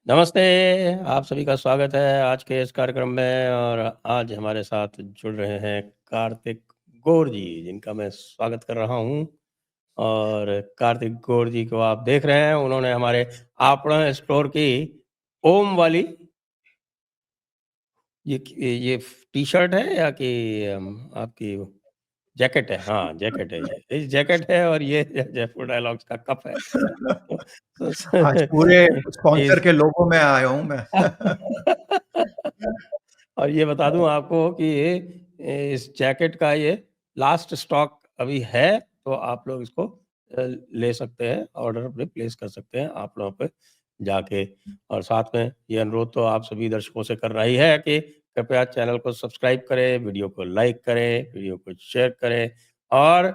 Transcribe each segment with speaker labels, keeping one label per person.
Speaker 1: नमस्ते, आप सभी का स्वागत है आज के इस कार्यक्रम में और आज हमारे साथ जुड़ रहे हैं कार्तिक गौर जी, जिनका मैं स्वागत कर रहा हूँ। और कार्तिक गौर जी को आप देख रहे हैं, उन्होंने हमारे आपड़ा स्टोर की ओम वाली ये टी-शर्ट है या कि आपकी जैकेट है? हाँ, जैकेट है ये जैकेट है और ये जयपुर डायलॉग्स का कप है। तो
Speaker 2: आज पूरे स्पॉन्सर
Speaker 1: इस
Speaker 2: के लोगो में आया हूँ मैं।
Speaker 1: और ये बता दूँ आपको कि इस जैकेट का ये लास्ट स्टॉक अभी है, तो आप लोग इसको ले सकते हैं, ऑर्डर अपने प्लेस कर सकते हैं आप लोगों पे जाके। और साथ में ये अनुरोध तो आप सभी दर्शकों से कर रही है कि कृपया चैनल को सब्सक्राइब करें, वीडियो को लाइक करें, वीडियो को शेयर करें और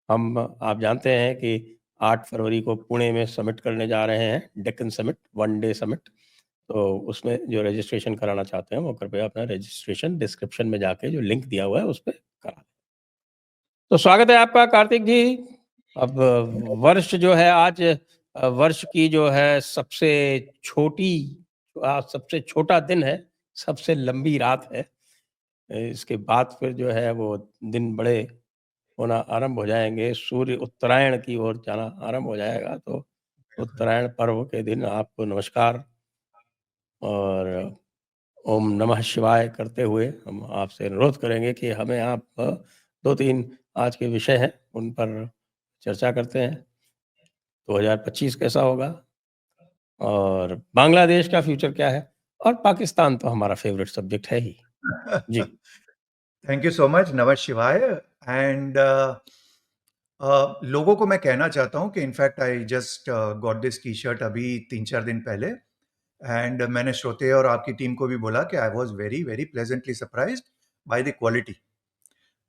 Speaker 1: हम आप जानते हैं कि 8 फरवरी को पुणे में समिट करने जा रहे हैं, डेक्कन समिट, 1 डे समिट। तो उसमें जो रजिस्ट्रेशन कराना चाहते हैं, वो कृपया अपना रजिस्ट्रेशन डिस्क्रिप्शन में जाके जो लिंक दिया हुआ है, उस पे करा दें। तो स्वागत है आपका कार्तिक जी। अब वर्ष जो है आज वर्ष की जो है सबसे छोटा दिन है, सबसे लंबी रात है। इसके बाद फिर जो है वो दिन बड़े होना आरंभ हो जाएँगे, सूर्य उत्तरायण की ओर जाना आरंभ हो जाएगा, तो उत्तरायण पर्व के दिन आपको नमस्कार और ओम नमः शिवाय करते हुए हम आपसे अनुरोध करेंगे कि हमें आप 2-3 आज के विषय हैं, उन पर चर्चा करते हैं। 2025 कैसा होगा और बांग्लादेश का फ्यूचर क्या है और पाकिस्तान तो हमारा फ़ेवरेट सब्जेक्ट है ही। जी।
Speaker 2: थैंक यू सो मच, नमः शिवाय। एंड लोगों को मैं कहना चाहता हूँ कि in fact I just got this T shirt अभी 3-4 दिन पहले एंड मैंने श्रोते और आपकी टीम को भी बोला कि I was very, very pleasantly surprised by the quality.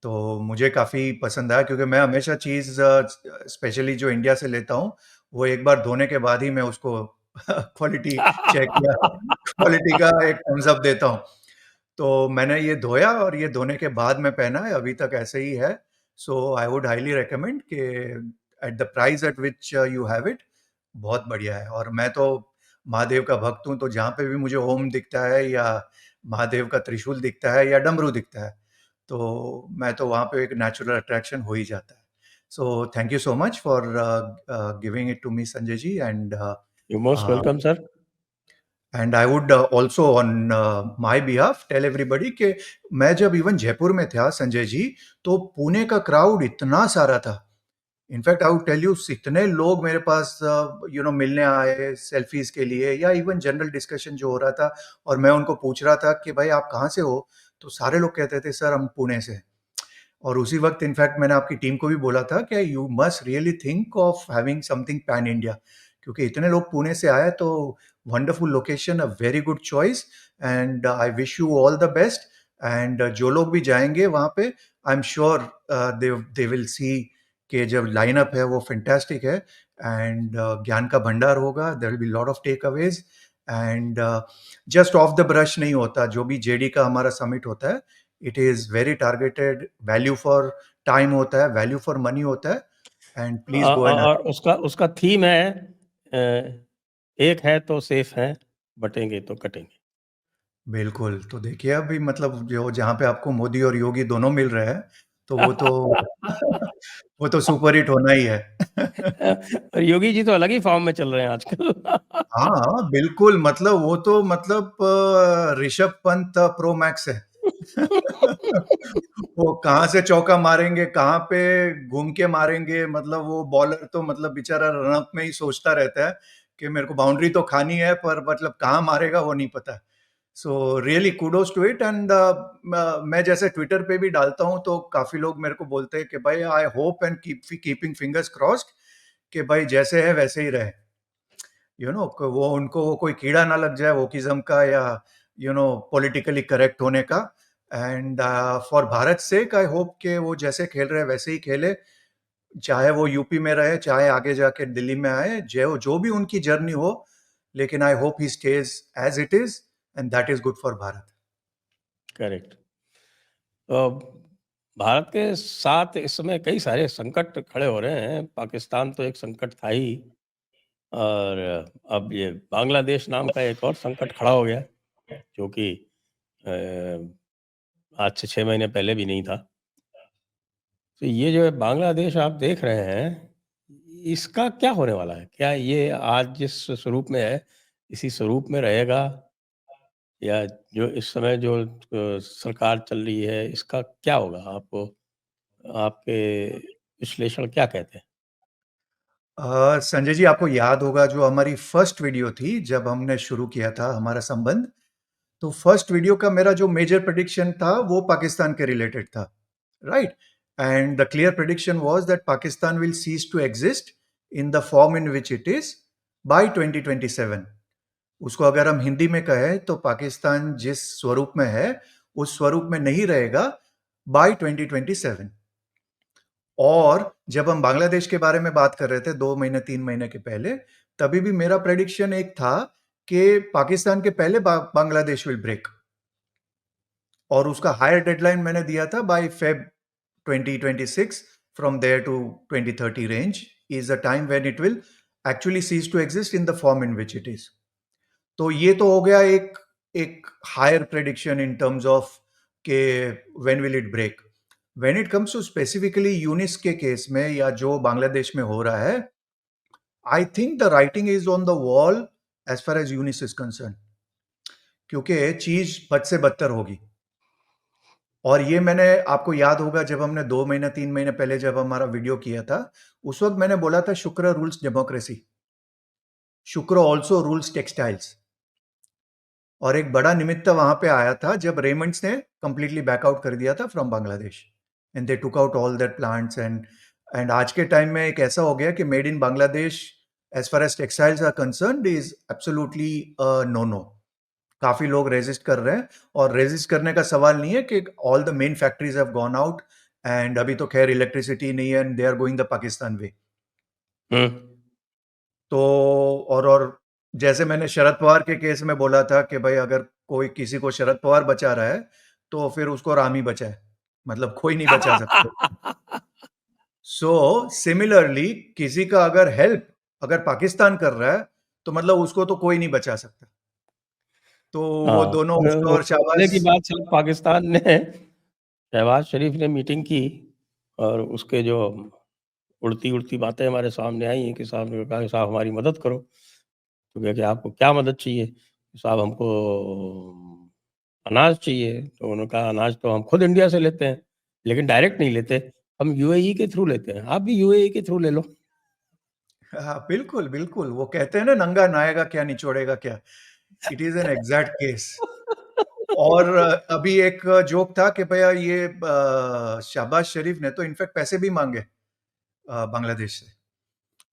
Speaker 2: तो मुझे काफ़ी पसंद आया क्योंकि मैं हमेशा चीज़ स्पेशली जो इंडिया से लेता हूँ, वो एक बार धोने के बाद ही मैं उसको क्वालिटी चेक या क्वालिटी का एक थम्स अप देता हूँ। तो मैंने ये धोया और ये धोने के बाद मैं पहना है, अभी तक ऐसे ही है। सो आई वुड हाइली रिकमेंड कि at the price at which you have it, बहुत बढ़िया है। और मैं तो महादेव का भक्त हूँ, तो जहाँ पे भी मुझे ओम दिखता है या महादेव का त्रिशूल दिखता है या डमरू दिखता है, तो मैं तो वहाँ पे एक नेचुरल अट्रैक्शन हो ही जाता है। So thank you so much for giving it to me Sanjay ji and
Speaker 1: you most welcome sir.
Speaker 2: And I would also on my behalf tell everybody कि मैं जब इवन जयपुर में था संजय जी, तो पुणे का क्राउड इतना सारा था। In fact I would tell you, इतने लोग मेरे पास मिलने आए सेल्फीज के लिए या इवन जनरल डिस्कशन जो हो रहा था, और मैं उनको पूछ रहा था कि भाई आप कहाँ से हो, तो सारे लोग कहते थे सर हम पुणे से हैं। और उसी वक्त इनफैक्ट मैंने आपकी टीम को भी बोला था कि you must really think of having something pan India, क्योंकि इतने लोग पुणे से आए, तो wonderful location, a very good choice and I wish you all the best. And जो लोग भी जाएंगे वहाँ पे, I am sure they they will see कि जब लाइनअप है वो फैंटास्टिक है। एंड ज्ञान का भंडार होगा, there will be lot of takeaways. And just off the brush नहीं होता, जो भी जेडी का हमारा समिट होता है, it is very targeted, value for time होता है, वैल्यू फॉर मनी होता है। एंड प्लीज़ गो एंड
Speaker 1: और उसका उसका थीम है एक है तो सेफ है, बटेंगे तो कटेंगे।
Speaker 2: बिल्कुल, तो देखिए अभी मतलब जो जहाँ पे आपको मोदी और योगी दोनों मिल रहे हैं, तो वो तो वो तो सुपर हिट होना ही है।
Speaker 1: और योगी जी तो अलग ही फॉर्म में चल रहे हैं आजकल।
Speaker 2: हाँ, बिल्कुल मतलब वो तो मतलब ऋषभ पंत प्रो मैक्स है। वो कहाँ से चौका मारेंगे, कहाँ पे घूम के मारेंगे, मतलब वो बॉलर तो मतलब बेचारा रन अप में ही सोचता रहता है कि मेरे को बाउंड्री तो खानी है, पर मतलब कहाँ मारेगा वो नहीं पता। So really kudos to it. And मैं जैसे ट्विटर पे भी डालता हूँ, तो काफ़ी लोग मेरे को बोलते हैं कि भाई I hope and keeping fingers crossed कि भाई जैसे है वैसे ही रहे। वो उनको वो कोई कीड़ा ना लग जाए वोकिज्म का या पॉलिटिकली करेक्ट होने का। And for Bharat sake I hope कि वो जैसे खेल रहे हैं वैसे ही खेले, चाहे वो यूपी में रहे, चाहे आगे जाके दिल्ली में आए, जो जो भी उनकी जर्नी हो, लेकिन I hope he stage as it is, and that is good for Bharat.
Speaker 1: Correct. तो भारत के साथ इस समय कई सारे संकट खड़े हो रहे हैं, पाकिस्तान तो एक संकट था ही। और अब ये बांग्लादेश नाम का एक और संकट खड़ा हो गया, जो कि आज से 6 महीने पहले भी नहीं था। तो ये जो है बांग्लादेश आप देख रहे हैं, इसका क्या होने वाला है? क्या ये आज जिस स्वरूप में है, इसी स्वरूप में रहेगा? या जो इस समय जो सरकार चल रही है, इसका क्या होगा? आपको आपके विश्लेषण क्या कहते हैं?
Speaker 2: संजय जी, आपको याद होगा जो हमारी फर्स्ट वीडियो थी जब हमने शुरू किया था हमारा संबंध, तो फर्स्ट वीडियो का मेरा जो मेजर प्रेडिक्शन था वो पाकिस्तान के रिलेटेड था, right? And the clear prediction was that Pakistan will cease to exist in the form in which it is by 2027। उसको अगर हम हिंदी में कहें तो पाकिस्तान जिस स्वरूप में है उस स्वरूप में नहीं रहेगा बाय 2027। और जब हम बांग्लादेश के बारे में बात कर रहे थे 2 महीने 3 महीने के पहले, तभी भी मेरा प्रेडिक्शन एक था कि पाकिस्तान के पहले बांग्लादेश विल ब्रेक, और उसका हायर डेडलाइन मैंने दिया था by Feb 2026। From there to 2030 range is a time when it will actually cease to exist in the form in which it is. तो ये तो हो गया एक एक higher prediction in terms of के when will it break. When it comes to specifically Yunus के केस में या जो बांग्लादेश में हो रहा है, I think the writing is on the wall as far as Yunus is concern, क्योंकि चीज बद से बदतर होगी। और ये मैंने, आपको याद होगा जब हमने 2 महीने 3 महीने पहले जब हमारा वीडियो किया था, उस वक्त मैंने बोला था शुक्र रूल्स डेमोक्रेसी, शुक्र ऑल्सो रूल्स टेक्सटाइल्स। और एक बड़ा निमित्त वहां पे आया था जब रेमंड्स ने कंप्लीटली बैकआउट कर दिया था from Bangladesh, and they took out all that plants. And आज के टाइम में एक ऐसा हो गया कि made in Bangladesh as far as textiles are concerned is absolutely no no. काफी लोग रेजिस्ट कर रहे हैं, और रेजिस्ट करने का सवाल नहीं है कि all the main factories have gone out, and अभी तो खैर इलेक्ट्रिसिटी नहीं है, and they are going the Pakistan way.
Speaker 1: Hmm.
Speaker 2: तो और जैसे मैंने शरद पवार के केस में बोला था कि भाई अगर कोई किसी को शरद पवार बचा रहा है तो फिर उसको राम ही बचाए, मतलब कोई नहीं बचा सकता। सो सिमिलरली किसी का अगर हेल्प अगर पाकिस्तान कर रहा है तो मतलब उसको तो कोई नहीं बचा सकता। तो वो
Speaker 1: हाँ,
Speaker 2: दोनों उसको
Speaker 1: वो
Speaker 2: और
Speaker 1: बोलने
Speaker 2: शाबाश।
Speaker 1: की बात सिर्फ पाकिस्तान ने शहबाज शरीफ ने मीटिंग की और उसके जो उड़ती-उड़ती बातें हमारे सामने आई हैं कि साहब ने कहा कि साहब हमारी मदद करो। तो कहा कि आपको क्या मदद चाहिए? साहब हमको अनाज चाहिए। तो उन्होंने कहा अनाज तो हम खुद इंडिया से लेते हैं, लेकिन डायरेक्ट नहीं लेते, हम यूएई के थ्रू लेते हैं। आप भी यूएई के थ्रू ले लो।
Speaker 2: हाँ, बिल्कुल बिल्कुल, वो कहते हैं ना नंगा नायेगा क्या निचोड़ेगा क्या। It is an exact case. और अभी एक जोक था कि भैया ये शहबाज शरीफ ने तो इनफैक्ट पैसे भी मांगे बांग्लादेश से,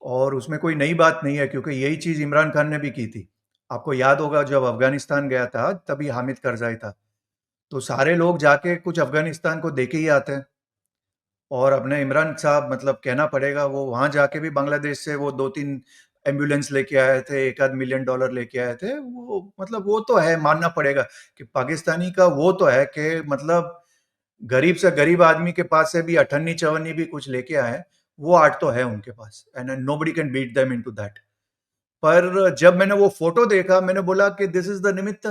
Speaker 2: और उसमें कोई नई बात नहीं है क्योंकि यही चीज इमरान खान ने भी की थी। आपको याद होगा जब अफगानिस्तान गया था तभी हामिद करजाई था, तो सारे लोग जाके कुछ अफगानिस्तान को देके ही आते हैं। और अपने इमरान साहब, मतलब कहना पड़ेगा, वो वहां जाके भी बांग्लादेश से वो 2-3 एम्बुलेंस लेके आए थे, $1-1 मिलियन लेके आए थे। वो मतलब वो तो है, मानना पड़ेगा कि पाकिस्तानी का वो तो है कि मतलब गरीब से गरीब आदमी के पास से भी अठन्नी चवन्नी भी कुछ लेके आए, वो आर्ट तो है उनके पास, and nobody can beat them into that. पर जब मैंने वो फोटो देखा मैंने बोला कि दिस इज द निमित्त,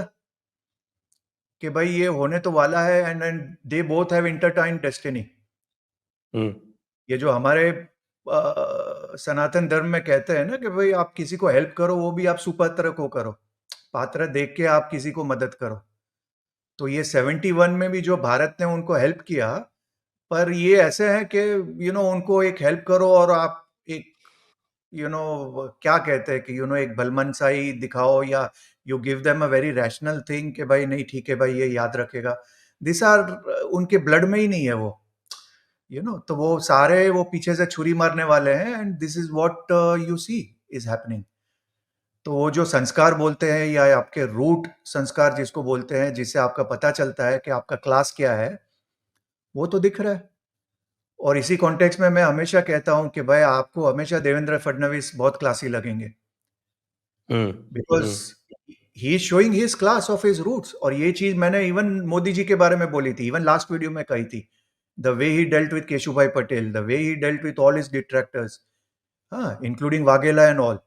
Speaker 2: कि भाई ये होने तो वाला है, and they both have intertwined destiny.
Speaker 1: Hmm.
Speaker 2: ये जो हमारे सनातन धर्म में कहते हैं ना कि भाई आप किसी को हेल्प करो, वो भी आप सुपात्र को करो, पात्र देख के आप किसी को मदद करो। तो ये 71 में भी जो भारत ने उनको हेल्प किया, पर ये ऐसे है कि उनको एक हेल्प करो और आप एक क्या कहते हैं कि एक भलमनसाई दिखाओ, या you give them a very rational thing कि भाई नहीं ठीक है भाई ये याद रखेगा। दिस आर उनके ब्लड में ही नहीं है वो, तो वो सारे वो पीछे से छुरी मारने वाले हैं, and this is what you see is happening. तो वो जो संस्कार बोलते हैं या आपके रूट संस्कार जिसको बोलते हैं, जिससे आपका पता चलता है कि आपका क्लास क्या है, वो तो दिख रहा है। और इसी कॉन्टेक्स्ट में मैं हमेशा कहता हूं कि भाई आपको हमेशा देवेंद्र फडणवीस बहुत क्लासी लगेंगे,
Speaker 1: hmm,
Speaker 2: because
Speaker 1: hmm.
Speaker 2: He is showing his class of his roots. और ये चीज मैंने इवन मोदी जी के बारे में बोली थी, इवन लास्ट वीडियो में कही थी, the way he dealt with Keshubhai Patel, the way he dealt with all his detractors, हाँ, इंक्लूडिंग वाघेला एंड ऑल।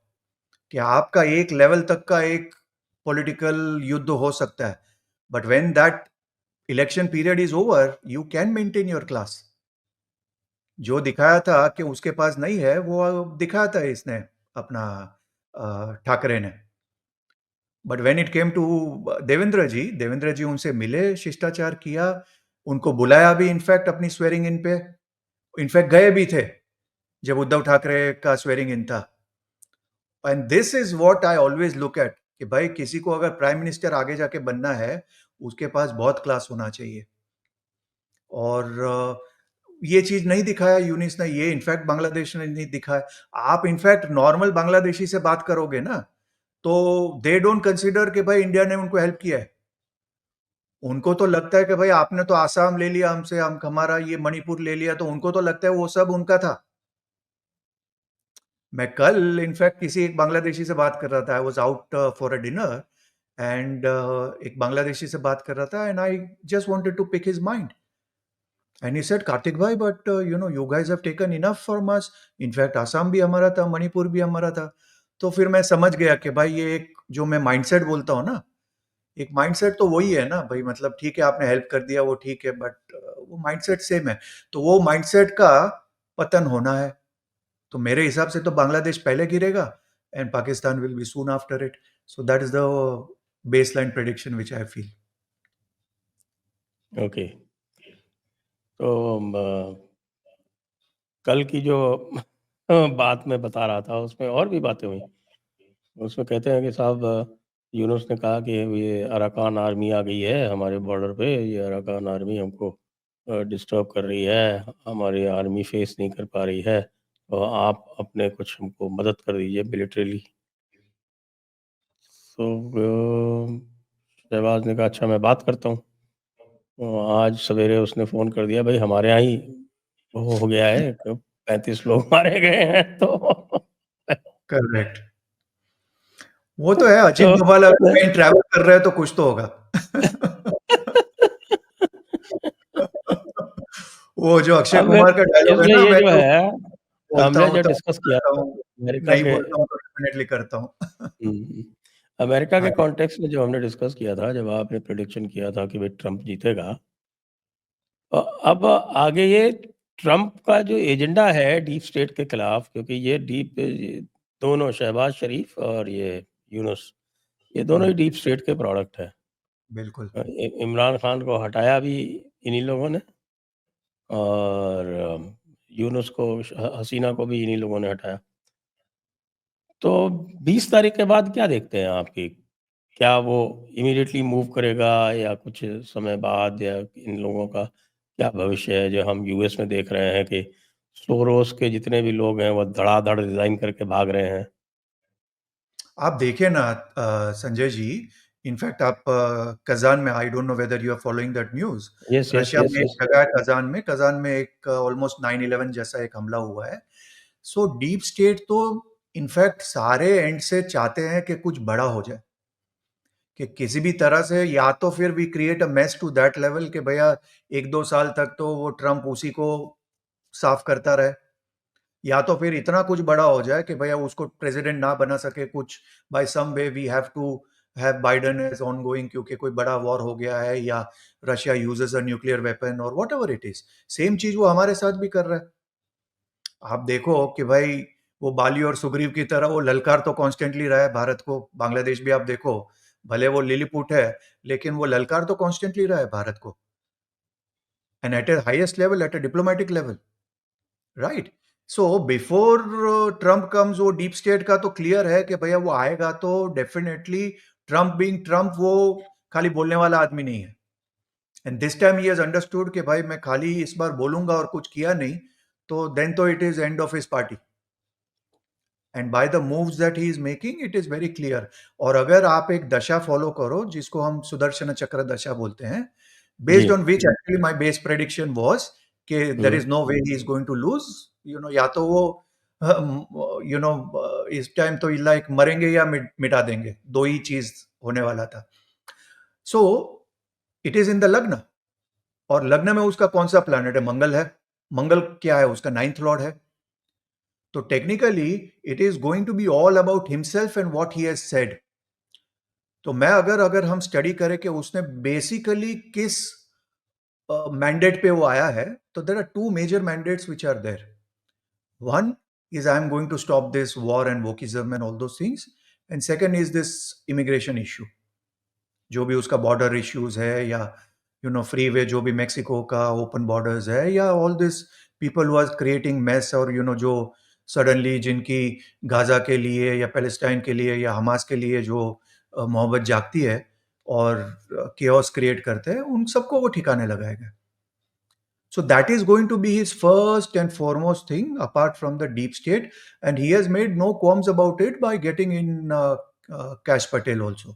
Speaker 2: कि आपका एक लेवल तक का एक पॉलिटिकल युद्ध हो सकता है, but when that election period is over you can maintain your class. जो दिखाया था कि उसके पास नहीं है वो दिखाया था इसने अपना ठाकरे ने। But when it came to Devendra ji उनसे मिले, शिष्टाचार किया, उनको बुलाया भी इनफैक्ट अपनी स्वेरिंग इन पे, इनफैक्ट गए भी थे जब उद्धव ठाकरे का स्वेरिंग इन था। And this is what I always look at कि भाई किसी को अगर प्राइम मिनिस्टर आगे जाके बनना है उसके पास बहुत क्लास होना चाहिए। और ये चीज नहीं दिखाया यूनिस ने, ये इनफैक्ट बांग्लादेश ने नहीं दिखाया। आप इनफैक्ट नॉर्मल बांग्लादेशी से बात करोगे ना तो दे डोंट कंसिडर कि भाई इंडिया ने उनको हेल्प किया है। उनको तो लगता है कि भाई आपने तो आसाम ले लिया हमसे, हम हमारा ये मणिपुर ले लिया, तो उनको तो लगता है वो सब उनका था। मैं कल इनफैक्ट किसी एक बांग्लादेशी से बात कर रहा था, I was out for a dinner, and एक बांग्लादेशी से बात कर रहा था and I just wanted to pick his mind and he said Kartik भाई but you know you guys have taken enough from us, in fact Assam भी हमारा था, मणिपुर भी हमारा था। तो फिर मैं समझ गया कि भाई ये एक जो मैं माइंडसेट बोलता हूँ ना, एक माइंडसेट तो वही है ना भाई, मतलब ठीक है आपने हेल्प कर दिया वो ठीक है, बट वो माइंडसेट सेम है। तो वो माइंडसेट का पतन होना है, तो मेरे हिसाब से तो बांग्लादेश पहले गिरेगा and Pakistan will be soon after it. So that is the baseline prediction which I feel.
Speaker 1: Okay. तो कल की जो बात मैं बता रहा था उसमें और भी बातें हुई। उसमें कहते हैं कि साहब यूनुस ने कहा कि ये अराकान आर्मी आ गई है हमारे बॉर्डर पे, ये अराकान आर्मी हमको डिस्टर्ब कर रही है, हमारी आर्मी फेस नहीं कर पा रही है, तो आप अपने कुछ हमको मदद कर दीजिए मिलिट्रीली। तो शहबाज ने कहा अच्छा मैं बात करता हूँ। तो आज सवेरे उसने फ़ोन कर दिया, भाई हमारे यहाँ ही वो हो गया है, 35 लोग मारे गए हैं। तो
Speaker 2: करेक्ट। वो तो है, अजीत
Speaker 1: तो
Speaker 2: डोभाल अगर कहीं ट्रैवल कर रहे हैं तो कुछ तो होगा। वो जो अक्षय
Speaker 1: अब
Speaker 2: कुमार का डायलॉग है
Speaker 1: इसमें
Speaker 2: ना,
Speaker 1: ये
Speaker 2: मैं
Speaker 1: जो
Speaker 2: तो
Speaker 1: है,
Speaker 2: बोलता
Speaker 1: हमने
Speaker 2: हूँ
Speaker 1: जो
Speaker 2: तो
Speaker 1: डिस्कस किया
Speaker 2: करता
Speaker 1: था
Speaker 2: हूँ,
Speaker 1: अमेरिका
Speaker 2: नहीं
Speaker 1: के
Speaker 2: बोलता हूँ तो डेफिनेटली करता हूँ।
Speaker 1: हुँ, अमेरिका
Speaker 2: हाँ,
Speaker 1: के कॉन्टेक्स्ट में जो हमने डिस्कस किया था, जब आपने प्रेडिक्शन किया था कि भाई ट्रम्प जीतेगा। अब आगे ये ट्रम्प का जो एजेंडा है डीप स्टेट के खिलाफ, क्योंकि ये दोनों शहबाज शरीफ और ये यूनुस, ये दोनों ही डीप स्टेट के प्रोडक्ट हैं।
Speaker 2: बिल्कुल।
Speaker 1: इमरान खान को हटाया भी इन्हीं लोगों ने, और यूनुस को, हसीना को भी इन्हीं लोगों ने हटाया। तो 20 तारीख के बाद क्या देखते हैं आपकी? क्या वो इमीडिएटली मूव करेगा या कुछ समय बाद, या इन लोगों का क्या भविष्य है? जो हम यूएस में देख रहे हैं कि सोरोस के जितने भी लोग हैं वो धड़ाधड़ रिज़ाइन करके भाग रहे हैं।
Speaker 2: आप देखिए ना संजय जी, इनफैक्ट आप कज़ान में, I don't know whether you are following that news,
Speaker 1: yes, yes,
Speaker 2: Russia
Speaker 1: yes,
Speaker 2: में एक
Speaker 1: यस।
Speaker 2: जगह है कज़ान में एक ऑलमोस्ट 9/11 जैसा एक हमला हुआ है। सो डीप स्टेट तो इनफैक्ट सारे एंड से चाहते हैं कि कुछ बड़ा हो जाए, कि किसी भी तरह से, या तो फिर we create a mess to that level कि भैया 1-2 साल तक तो वो ट्रम्प उसी को साफ करता रहे, या तो फिर इतना कुछ बड़ा हो जाए कि भैया उसको प्रेसिडेंट ना बना सके कुछ, by some way we have to have Biden as on going, क्योंकि कोई बड़ा वॉर हो गया है या Russia uses a nuclear weapon और whatever it is. Same चीज वो हमारे साथ भी कर रहा है। आप देखो कि भाई वो बाली और सुग्रीव की तरह वो ललकार तो कॉन्स्टेंटली रहा है भारत को। बांग्लादेश भी आप देखो, भले वो लिलीपुट है लेकिन वो ललकार तो कॉन्स्टेंटली रहा है भारत को, and at a highest level, at a diplomatic level, right. So before Trump comes, वो डीप स्टेट का तो क्लियर है कि भैया वो आएगा तो डेफिनेटली, ट्रम्प बीइंग ट्रम्प, वो खाली बोलने वाला आदमी नहीं है। And this time he has understood कि भाई मैं खाली इस बार बोलूंगा और कुछ किया नहीं तो देन तो it is end of his party. And by the moves that he is making it is very clear. और अगर आप एक दशा फॉलो करो जिसको हम सुदर्शन चक्र दशा बोलते हैं,
Speaker 1: जी।
Speaker 2: Based on which actually my base prediction was कि there
Speaker 1: hmm.
Speaker 2: Is no way he is going to lose, you know, या तो वो यू नो इस टाइम तो लाइक मरेंगे या मिटा देंगे, दो ही चीज होने वाला था। So it is in the लग्न, और लग्न में उसका कौन सा प्लैनेट है? मंगल है। मंगल क्या है? उसका नाइन्थ लॉर्ड है। तो technically it is going to be all about himself and what he has said. तो मैं अगर अगर हम स्टडी करें कि उसने बेसिकली किस मैंडेट पे वो आया है, तो there are two major mandates which are there. One is I am going to stop this war and wokeism and all those things, and second is this immigration issue. जो भी उसका border issues है, या free way जो भी Mexico का open borders है, या all this people who are creating mess, और जो सडनली जिनकी गाजा के लिए या पैलेस्टाइन के लिए या हमास के लिए जो मोहब्बत जागती है और केओस क्रिएट करते हैं, उन सबको वो ठिकाने लगाएगा. So that is going to be his first and foremost thing, apart from the deep state, and he has made no qualms about it by getting in Kash Patel also.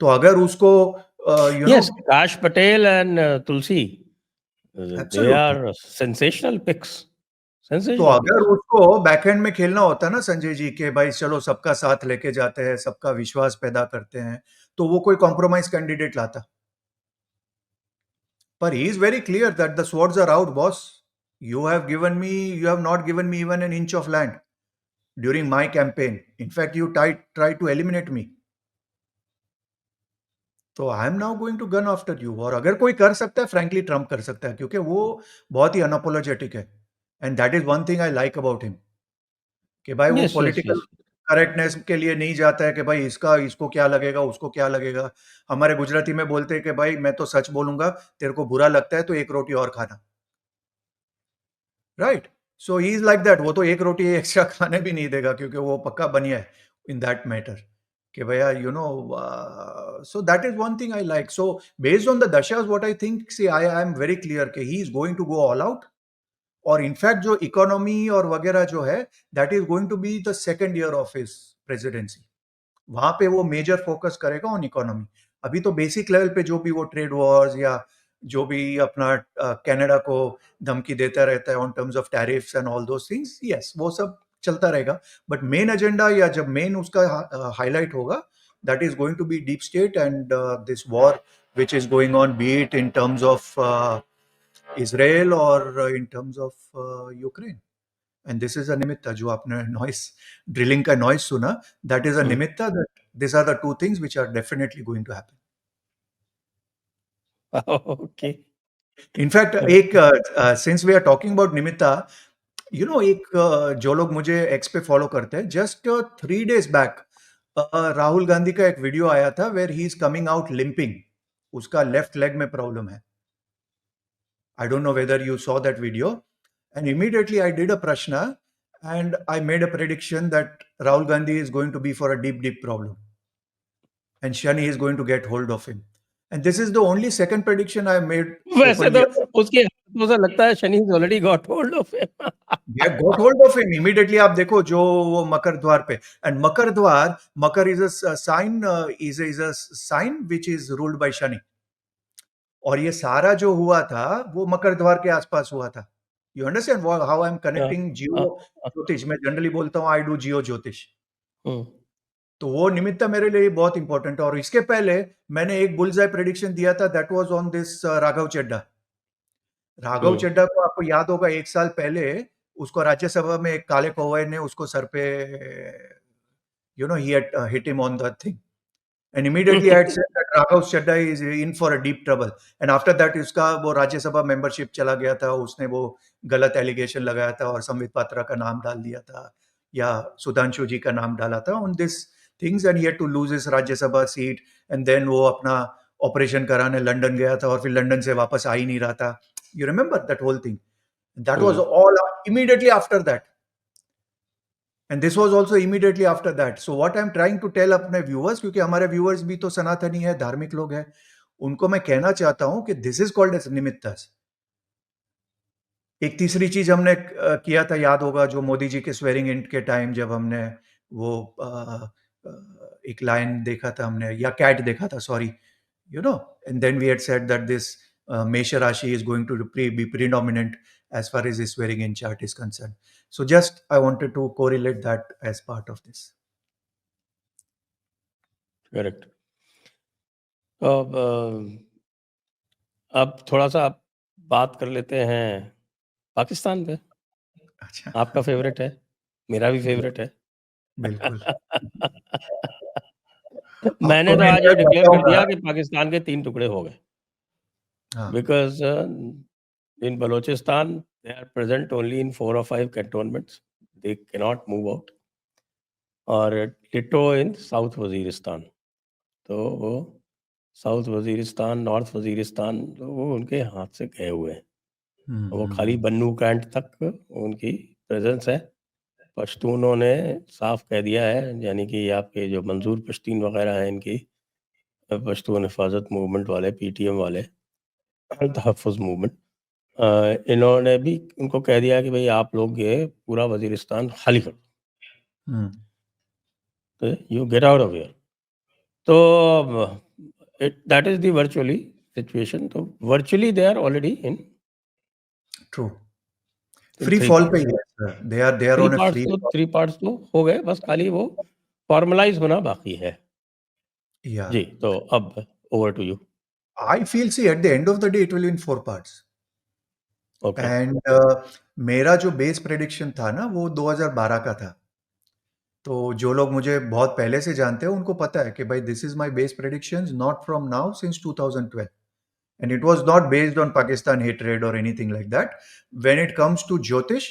Speaker 2: तो अगर उसको
Speaker 1: Yes, Kash Patel and Tulsi, they
Speaker 2: Absolutely.
Speaker 1: are sensational picks.
Speaker 2: तो
Speaker 1: Sensational
Speaker 2: अगर
Speaker 1: picks.
Speaker 2: उसको backend में खेलना होता ना संजय जी, के भाई चलो सबका साथ लेके जाते हैं, सबका विश्वास पैदा करते हैं, तो वो कोई कॉम्प्रोमाइज कैंडिडेट लाता. पर he is very clear that the swords are out, boss. You have not given me even an inch of land during my campaign. In fact, you tried to eliminate me. तो I am now going to gun after you. और अगर कोई कर सकता है, frankly Trump कर सकता है, क्योंकि वो बहुत ही अनअपोलोजेटिक है. And that is one thing I like about him, कि भाई वो
Speaker 1: Yes, yes,
Speaker 2: political
Speaker 1: yes.
Speaker 2: Correctness के लिए नहीं जाता है कि भाई इसको क्या लगेगा, उसको क्या लगेगा. हमारे गुजराती में बोलते हैं कि भाई मैं तो सच बोलूंगा, तेरे को बुरा लगता है तो एक रोटी और खाना. Right. So he is like that. वो तो एक रोटी एक्स्ट्रा खाने भी नहीं देगा, क्योंकि वो पक्का बनिया है इन दैट मैटर, कि भैया so that is one thing I like. So based on the dashas what I think, see I am very clear कि he is going to go all out. और इनफैक्ट जो इकोनॉमी और वगैरह जो है, that is going to be the second year of his presidency. वहां पे वो मेजर फोकस करेगा ऑन इकोनॉमी. अभी तो बेसिक लेवल पे जो भी वो ट्रेड वॉर्स या जो भी अपना कनाडा को धमकी देता रहता है on terms of tariffs and all those things, yes वो सब चलता रहेगा. बट मेन एजेंडा या जब मेन उसका हाईलाइट होगा, that is going to be deep state and this war which is going on, be it in terms of Israel or in terms of Ukraine. And this is a nimitta. जो आपने noise drilling का noise सुना, that is a nimitta, that these are the two things which are definitely going to happen.
Speaker 1: Okay.
Speaker 2: In fact, एक since we are talking about nimitta, एक जो लोग मुझे x पे फॉलो करते हैं, just 3 days back Rahul Gandhi का एक वीडियो आया था where he is coming out limping. उसका लेफ्ट लेग में प्रॉब्लम है. I don't know whether you saw that video. And immediately I did a prashna and I made a prediction that Rahul Gandhi is going to be for a deep, deep problem. And Shani is going to get hold of him. And this is the only second prediction I made
Speaker 1: वैसे
Speaker 2: openly.
Speaker 1: तो उसके हाथों से लगता है Shani has already got hold of him.
Speaker 2: Yeah, got hold of him. Immediately आप देखो जो वो मकर द्वार पे. And मकर द्वार, मकर is a sign, is a sign which is ruled by Shani. और ये सारा जो हुआ था वो मकर द्वार के आसपास हुआ था. You understand how I am connecting geo jyotish. मैं जनरली बोलता हूँ आई डू जियो ज्योतिष. तो वो निमित्त मेरे लिए बहुत इंपॉर्टेंट है. और इसके पहले मैंने एक बुलजाई प्रेडिक्शन दिया था, that was on this Raghav Chadha. Raghav Chadha को आपको याद होगा, 1 साल पहले उसको राज्यसभा में एक काले कौवे ने उसको सर पे he had hit him on the thing. And immediately I had said that Raghav Chadha is in for a deep trouble. And after that उसका वो राज्यसभा मेंबरशिप चला गया था. उसने वो गलत एलिगेशन लगाया था और संबित पात्रा का नाम डाल दिया था या सुधांशु जी का नाम डाला था on this things, and he had to lose his Rajya Sabha seat. And then वो अपना ऑपरेशन कराने लंदन गया था और फिर लंदन से वापस आ ही नहीं रहा था. You remember that whole thing? That was all immediately after that. And this was also immediately after that. So what I'm trying to tell अपने viewers, क्योंकि हमारे viewers भी तो सनातनी है, धार्मिक लोग हैं, उनको मैं कहना चाहता हूं कि this is called as निमित्तस. एक तीसरी चीज हमने किया था, याद होगा, जो मोदी जी के स्वेरिंग इन के टाइम जब हमने वो एक लायन देखा था हमने, या कैट देखा था, sorry, and then we had said that this Mesha Rashi is going to be predominant as far as this swearing in chart is concerned. So just I wanted to correlate that as part of this.
Speaker 1: Correct. अब थोड़ा सा बात कर लेते हैं पाकिस्तान पे.
Speaker 2: अच्छा.
Speaker 1: आपका फेवरेट है. मेरा भी फेवरेट है।
Speaker 2: बिल्कुल।
Speaker 1: मैंने
Speaker 2: आपको
Speaker 1: तो
Speaker 2: मैं
Speaker 1: आज ये
Speaker 2: इनफैक्ट
Speaker 1: डिक्लेयर कर
Speaker 2: बताऊँगा।
Speaker 1: दिया कि पाकिस्तान के 3 टुकड़े हो गए,
Speaker 2: हाँ।
Speaker 1: Because in Balochistan they are present only in 4 or 5 cantonments. They cannot move out. और डिट्टो इन साउथ वज़ीरिस्तान। तो वो साउथ वज़ीरिस्तान, नॉर्थ वज़ीरिस्तान तो वो उनके हाथ से गए हुए हैं। वो खाली बन्नू कैंट तक उनकी प्रेज़ेंस है। पश्तूनों ने साफ कह दिया है, यानी कि आपके जो मंजूर पश्तीन वगैरह हैं इनकी पश्तून हिफाजत मूवमेंट वाले, पीटीएम वाले, तहफ़्फ़ुज़ मूवमेंट, इन्होंने भी उनको कह दिया कि भाई आप लोग ये पूरा वज़ीरिस्तान खाली करो, तो you get out of here. तो that is the virtually situation. तो virtually they are already in
Speaker 2: true.
Speaker 1: In
Speaker 2: free
Speaker 1: 3
Speaker 2: fall पे
Speaker 1: पार्ट्स।
Speaker 2: ही है sir. They are on a free fall.
Speaker 1: 3 parts तो हो गए, बस खाली वो फॉर्मलाइज़ होना बाकी है।
Speaker 2: या
Speaker 1: जी, तो अब over to you.
Speaker 2: I feel see at the end of the day it will in 4 parts.
Speaker 1: Okay.
Speaker 2: And मेरा जो बेस प्रेडिक्शन था ना वो 2012 का था। तो जो लोग मुझे बहुत पहले से जानते हैं उनको पता है कि भाई this is my base predictions not from now since 2012, and it was not based on Pakistan hatred or anything like that. When it comes to Jyotish,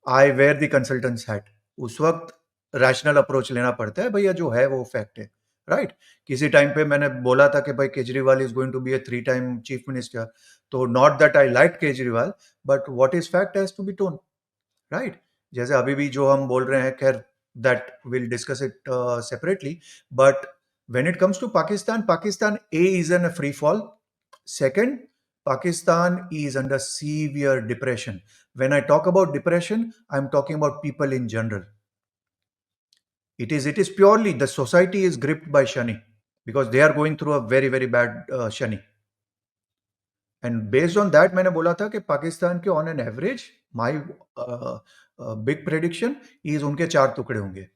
Speaker 2: I wear the consultant's hat. उस वक्त rational approach लेना पड़ता है, भैया जो है वो fact है, राइट? किसी टाइम पे मैंने बोला था कि भाई Kejriwal is going to be a 3 time chief minister, तो not that I like Kejriwal, but what is fact has to be टोन, राइट? जैसे अभी भी जो हम बोल रहे हैं, खैर that will discuss it separately, but when it comes to Pakistan, Pakistan A is in a free fall. Second, Pakistan is under severe depression. When I talk about depression, I'm talking about people in general. It is purely the society is gripped by Shani because they are going through a very very bad Shani. And based on that, मैंने बोला था कि पाकिस्तान के on an average, my big prediction is उनके 4 टुकड़े होंगे.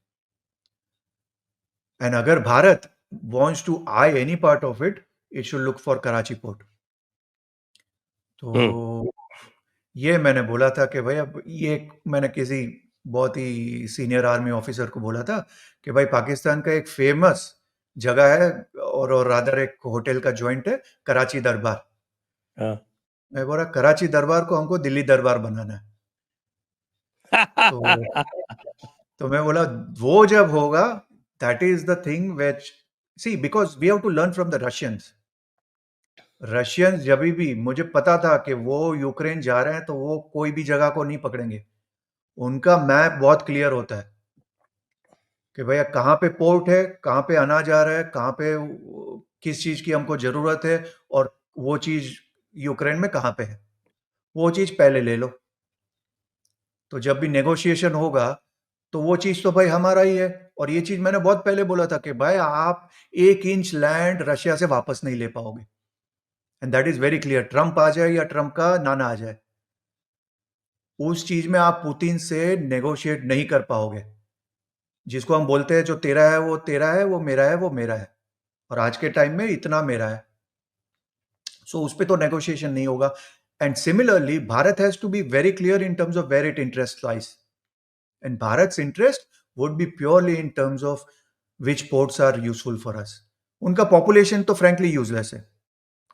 Speaker 2: And अगर Bharat wants to eye any part of it, it should look for Karachi port. तो ये मैंने बोला था कि भाई अब ये मैंने किसी बहुत ही सीनियर आर्मी ऑफिसर को बोला था कि भाई पाकिस्तान का एक फेमस जगह है और रादर एक होटल का जॉइंट है, कराची दरबार।
Speaker 1: हाँ।
Speaker 2: मैं बोला कराची दरबार को हमको दिल्ली दरबार बनाना है। तो तो मैं बोला वो जब होगा, that is the thing which see because we have to learn from the Russians. Russians जब भी मुझे पता था कि वो यूक्रेन जा रहे हैं तो वो कोई भी जगह को नहीं पकड़ेंगे। उनका मैप बहुत क्लियर होता है कि भैया कहाँ पे पोर्ट है, कहाँ पे अनाज आ रहा है, कहाँ पे किस चीज़ की हमको ज़रूरत है और वो चीज़ यूक्रेन में कहाँ पे है। वो चीज़ पहले ले लो। तो जब भी नेगोशिएशन होगा, तो वो चीज़ तो भाई हमारा ही है और ये चीज़ मैंने बहुत पहले बोला था कि भाई आप 1 इंच लैंड रशिया से वापस नहीं ले पाओगे। And that is very clear, Trump आ जाए या ट्रम्प का नाना आ जाए। उस चीज़ में आप पुतिन से नेगोशिएट नहीं कर पाओगे। जिसको हम बोलते हैं जो तेरा है वो तेरा है, वो मेरा है वो मेरा है। और आज के टाइम में इतना मेरा है। सो उस पे तो नेगोशिएशन नहीं होगा। And similarly Bharat has to be very clear in terms of where it interest lies. And Bharat's interest would be purely in terms of which ports are useful for us. उनका पॉपुलेशन तो फ्रैंकली यूजलेस है।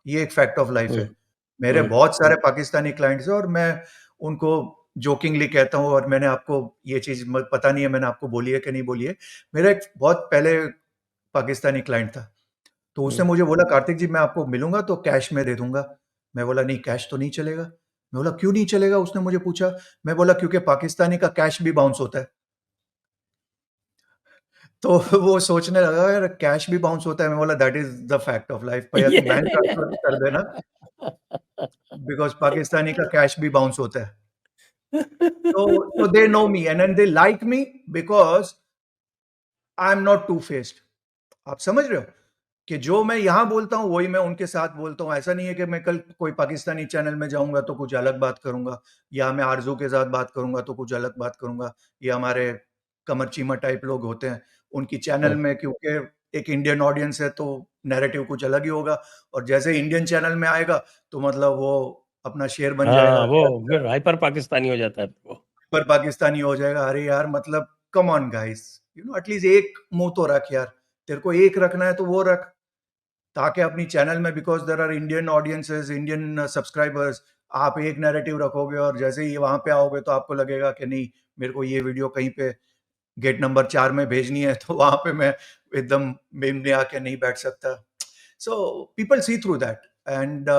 Speaker 2: ये एक fact of life है। मेरे बहुत सारे Pakistani clients हैं और मैं उनको जोकिंगली कहता हूँ और मैंने आपको ये चीज़ पता नहीं है मैंने आपको बोली है कि नहीं बोली है। मेरा एक बहुत पहले पाकिस्तानी क्लाइंट था। तो उसने मुझे बोला कार्तिक जी मैं आपको मिलूँगा तो कैश में दे दूँगा। मैं बोला नहीं कैश तो नहीं चलेगा। मैं बोला क्यों नहीं चलेगा? उसने मुझे पूछा। मैं बोला क्योंकि पाकिस्तानी का कैश भी बाउंस होता है। तो वो सोचने लगा यार कैश भी बाउंस होता है। मैं बोला that is the fact of life भैया तू बैंक ट्रांसफर कर देना बिकॉज़ पाकिस्तानी का कैश भी बाउंस होता है। So they know me and then they like me because I am not two faced. आप समझ रहे हो कि जो मैं यहाँ बोलता हूँ वही मैं उनके साथ बोलता हूँ। ऐसा नहीं है कि मैं कल कोई पाकिस्तानी चैनल में जाऊंगा तो कुछ अलग बात करूंगा या मैं आरजू के साथ बात करूंगा तो कुछ अलग बात करूंगा या हमारे कमर चीमा टाइप लोग होते हैं उनकी चैनल में क्योंकि एक इंडियन ऑडियंस है तो नैरेटिव कुछ अलग ही होगा और जैसे इंडियन चैनल में आएगा तो मतलब वो अपना शेयर बन
Speaker 1: हाँ,
Speaker 2: जाएगा।
Speaker 1: वो फिर हाइपर पाकिस्तानी हो जाता है फिर वो।
Speaker 2: सुपर पाकिस्तानी हो जाएगा। अरे यार मतलब come on guys, you know at least एक मुंह तो रख यार, तेरे को एक रखना है तो वो रख, ताकि अपनी चैनल में, because there are Indian audiences, Indian subscribers, आप एक नैरेटिव रखोगे और जैसे ही वहां पे आओगे तो आपको लगेगा कि नहीं, मेरे को ये वीडियो कहीं पे गेट नंबर 4 में भेजनी है, तो वहां पे मैं एकदम में आके नहीं बैठ सकता। So people see through that and